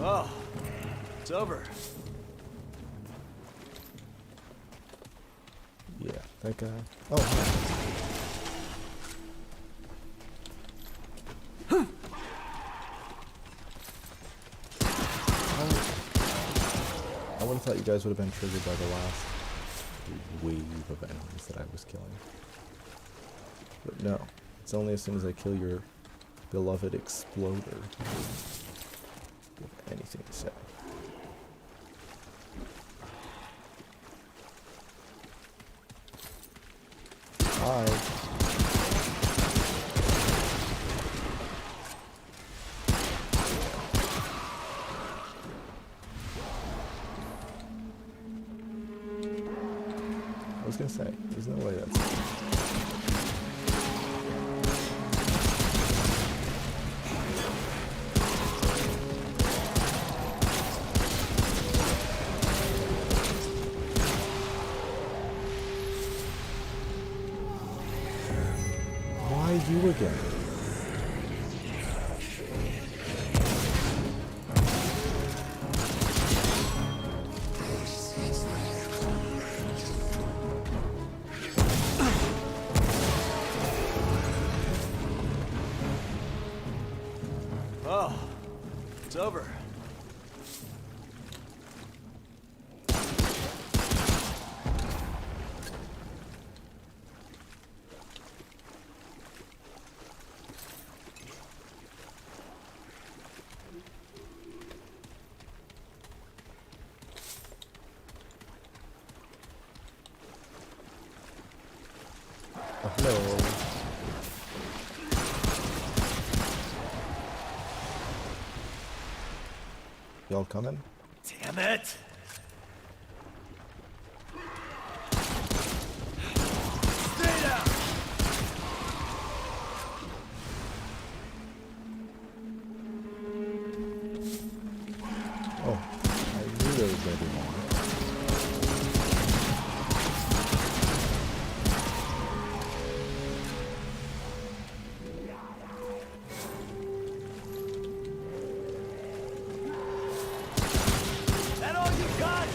Speaker 8: Oh, it's over.
Speaker 1: Yeah, that guy. Oh, hi. I would have thought you guys would have been triggered by the last wave of enemies that I was killing. But no, it's only as soon as I kill your beloved exploder do you have anything to say. Hi. I was gonna say, there's no way that's... you again.
Speaker 8: Oh, it's over.
Speaker 1: Oh, hello. Y'all coming?
Speaker 8: Damn it! Stay down!
Speaker 1: Oh, I knew there was gonna be more.
Speaker 8: That all you got?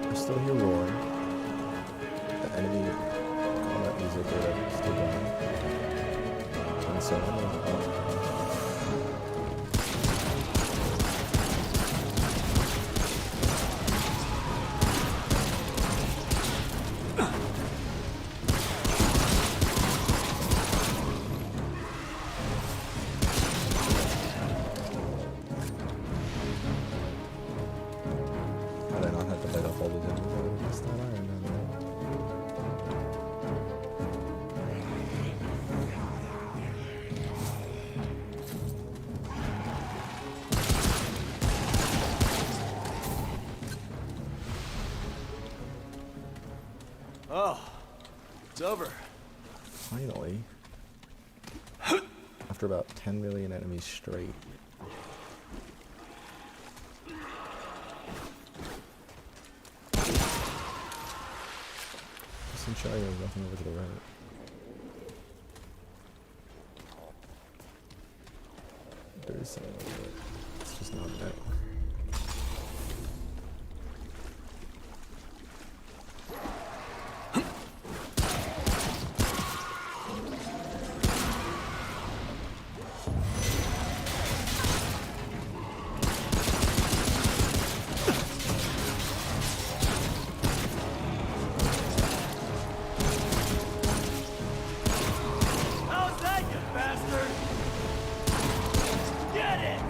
Speaker 1: I still hear roaring. The enemy combat music or whatever is still going. And so I'm gonna had I not had to light up all the enemies, I would have missed that iron down there.
Speaker 8: Oh, it's over.
Speaker 1: Finally. After about 10 million enemies straight. Just in China, there's nothing over to the right. There is something over there. It's just not there.
Speaker 8: How's that, you bastard? Get it!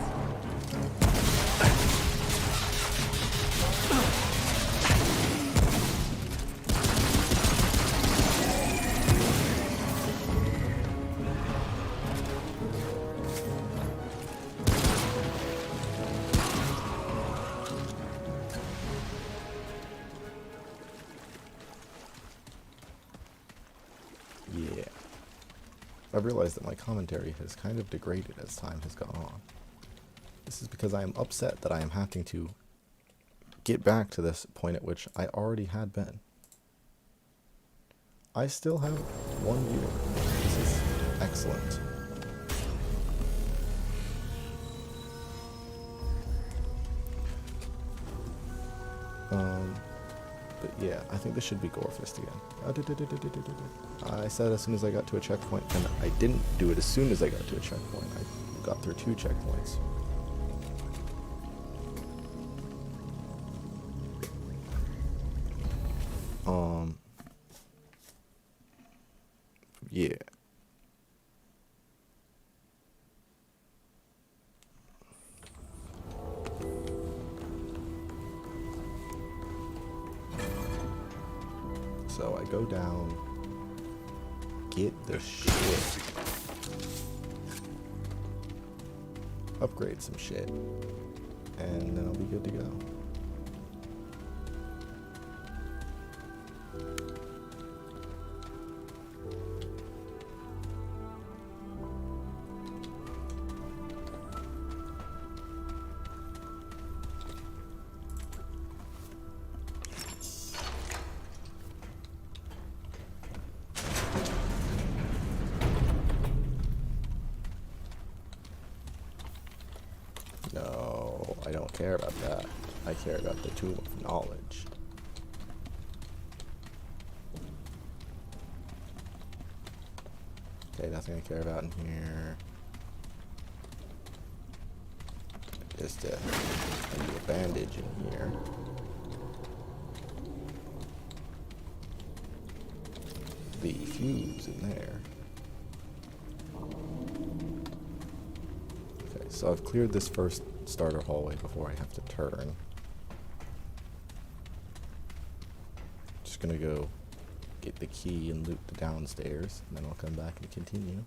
Speaker 1: Yeah. I've realized that my commentary has kind of degraded as time has gone on. This is because I am upset that I am having to get back to this point at which I already had been. I still have one viewer. This is excellent. But yeah, I think this should be Gorefist again. I said as soon as I got to a checkpoint, and I didn't do it as soon as I got to a checkpoint. I got through 2 checkpoints. So I go down, get the shit, upgrade some shit, and then I'll be good to go. No, I don't care about that. I care about the Tomb of Knowledge. Okay, nothing I care about in here. Just a bandage in here. The fuse in there. Okay, so I've cleared this first starter hallway before I have to turn. Just gonna go get the key and loot the downstairs, and then I'll come back and continue.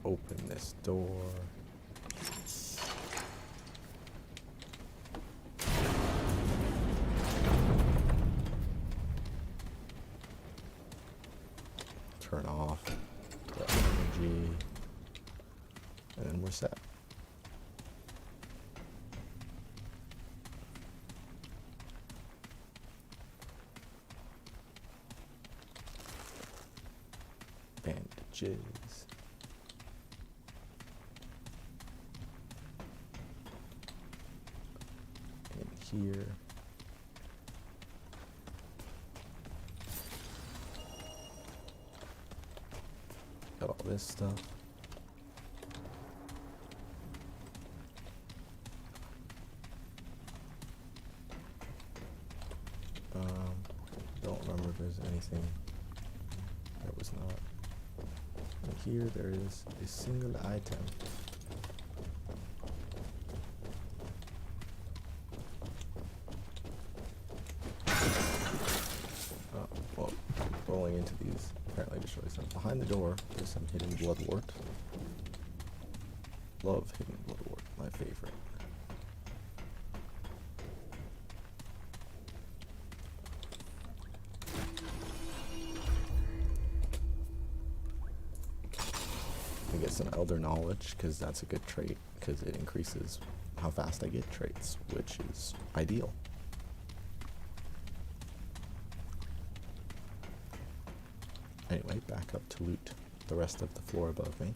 Speaker 1: Open this door. Turn off the energy. And then we're set. Bandages. Here. Got all this stuff. Don't remember if there's anything that was not. And here there is a single item. Rolling into these apparently destroys them. Behind the door, there's some hidden bloodwort. Love hidden bloodwort, my favorite. I get some elder knowledge because that's a good trait because it increases how fast I get traits, which is ideal. Anyway, back up to loot the rest of the floor above me.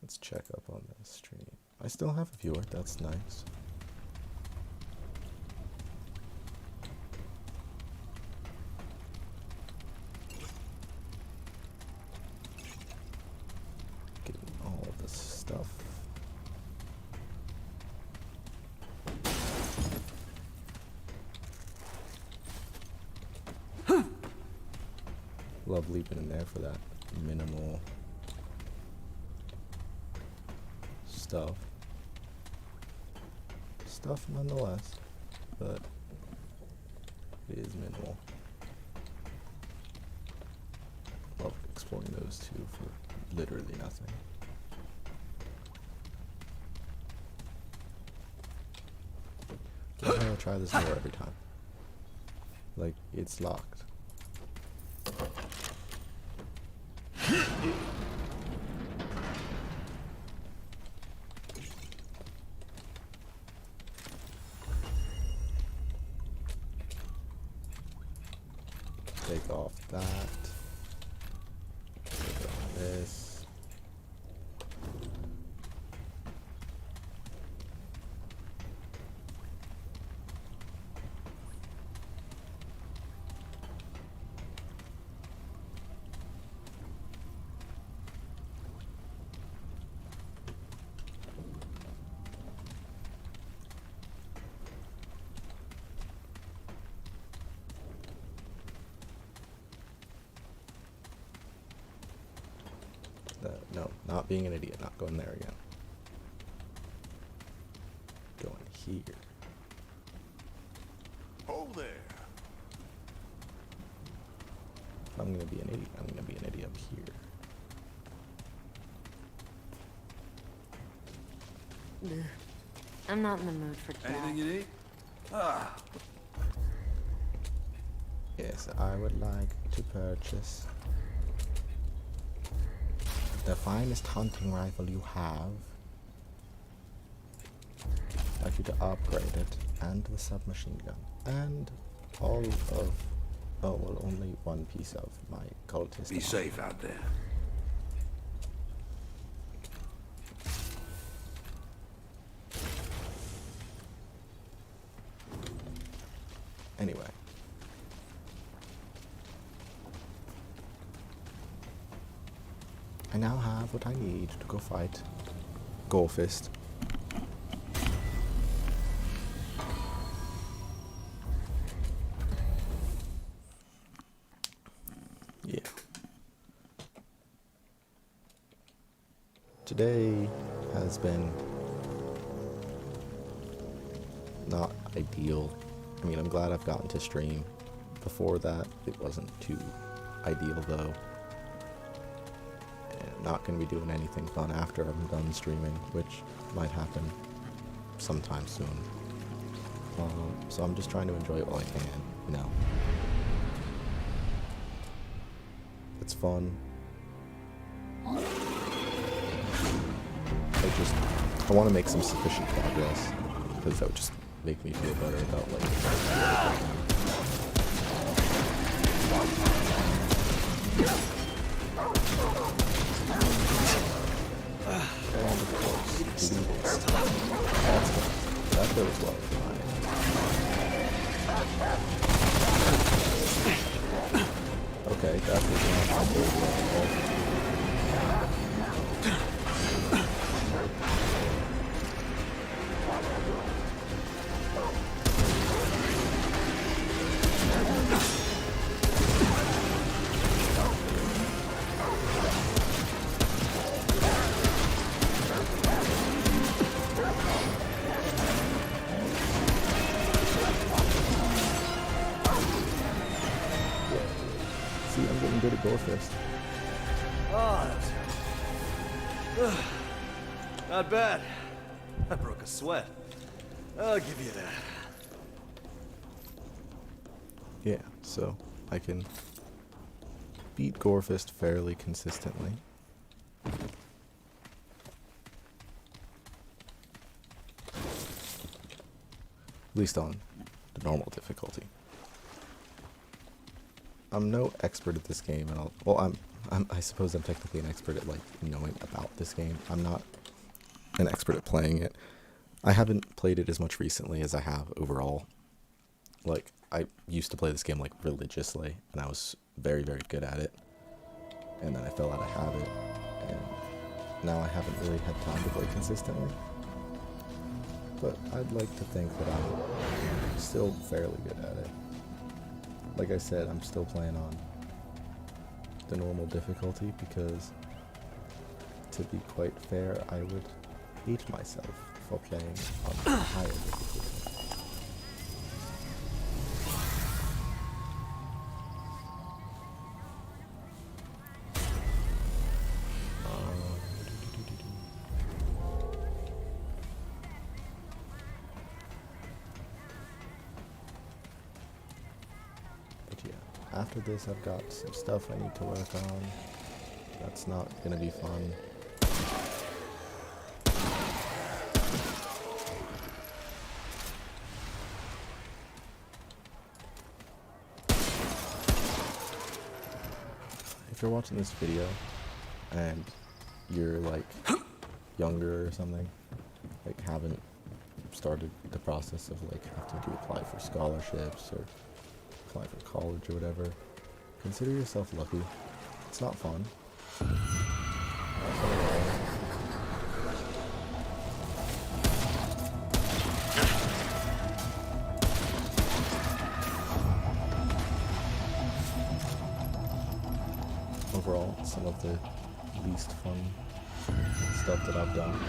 Speaker 1: Let's check up on this stream. I still have a viewer, that's nice. Love leaping in there for that minimal stuff. Stuff nonetheless, but it is minimal. Love exploring those two for literally nothing. I'm gonna try this door every time. Like, it's locked. Take off that. Take off this. not being an idiot, not going there again. Going here.
Speaker 2: Oh there.
Speaker 1: If I'm gonna be an idiot, I'm gonna be an idiot up here.
Speaker 3: Ugh. I'm not in the mood for chat.
Speaker 4: Anything you need? Ah,
Speaker 1: Yes, I would like to purchase the finest hunting rifle you have. I'd like you to upgrade it, and the submachine gun, and all of, oh well, only one piece of my cultist.
Speaker 4: be safe out there.
Speaker 1: Anyway. I now have what I need to go fight Goldfist. Yeah. Today has been not ideal. I mean, I'm glad I've gotten to stream. Before that, it wasn't too ideal though. And not going to be doing anything fun after I'm done streaming, which might happen sometime soon. So I'm just trying to enjoy it while I can, you know. It's fun. I want to make some sufficient progress, because that would just make me feel better about like. And of course, that goes well with mine. Okay, that was not very well at all. See, I'm getting good at Goldfist.
Speaker 8: Oh, that's... Not bad. I broke a sweat. I'll give you that.
Speaker 1: Yeah, so I can beat Gorefist fairly consistently. At least on the normal difficulty. I'm no expert at this game, and I suppose I'm technically an expert at like knowing about this game. I'm not an expert at playing it. I haven't played it as much recently as I have overall. Like, I used to play this game like religiously, and I was very, very good at it. And then I fell out of habit, and now I haven't really had time to play consistently. But I'd like to think that I'm still fairly good at it. Like I said, I'm still playing on the normal difficulty because, to be quite fair, I would hate myself for playing on higher difficulty. After this, I've got some stuff I need to work on. That's not gonna be fun. If you're watching this video and you're like younger or something, like haven't started the process of like having to apply for scholarships or apply for college or whatever, consider yourself lucky. It's not fun. Overall, some of the least fun stuff that I've done.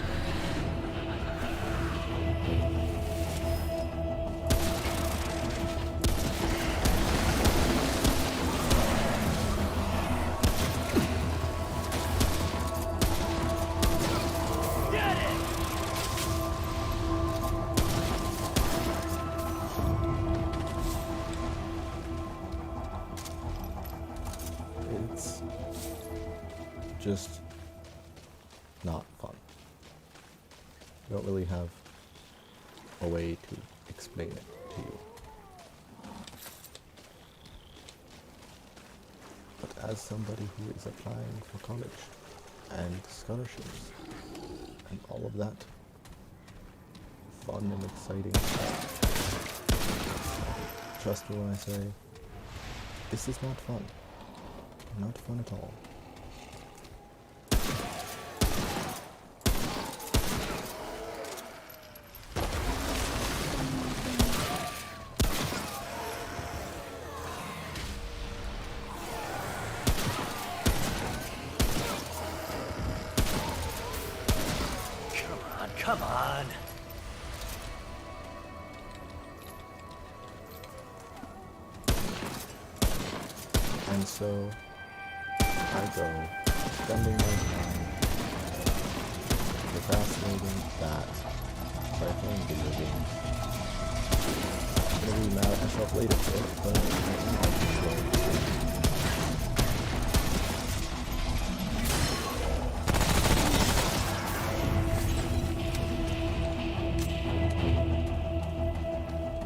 Speaker 1: It's just not fun. I don't really have a way to explain it to you. But as somebody who is applying for college and scholarships and all of that fun and exciting stuff, trust me when I say, this is not fun. Not fun at all.
Speaker 8: Come on.
Speaker 1: And so I go spending my time procrastinating that by playing video games. I'm gonna be mad at myself later for it, but I enjoy it.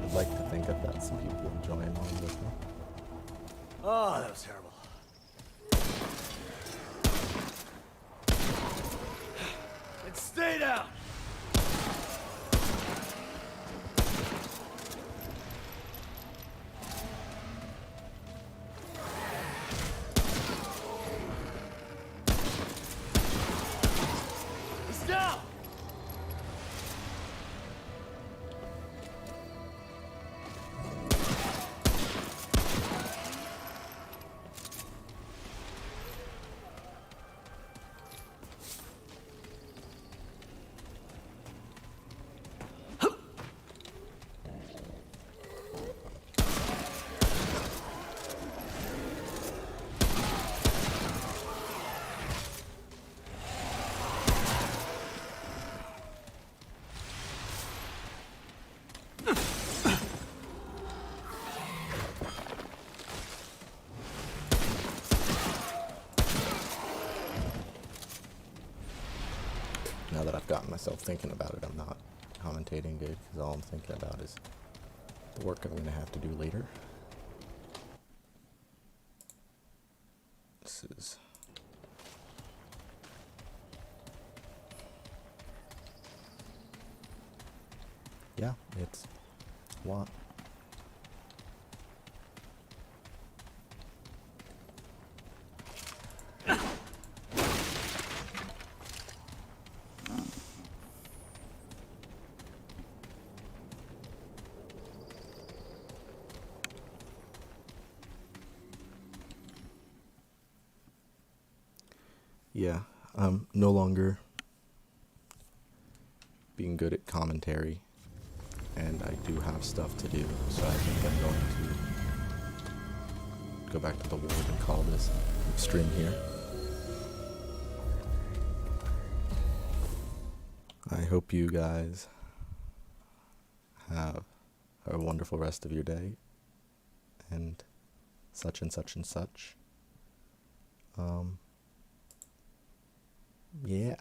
Speaker 1: I'd like to think I've got some people enjoying all of this now.
Speaker 8: Oh, that was terrible. And stay down! It's down!
Speaker 1: Now that I've gotten myself thinking about it, I'm not commentating good, because all I'm thinking about is the work I'm going to have to do later. This is... yeah, it's a lot. Yeah, I'm no longer being good at commentary, and I do have stuff to do, so I think I'm going to go back to the ward and call this stream here. I hope you guys have a wonderful rest of your day, and such and such and such. Yeah.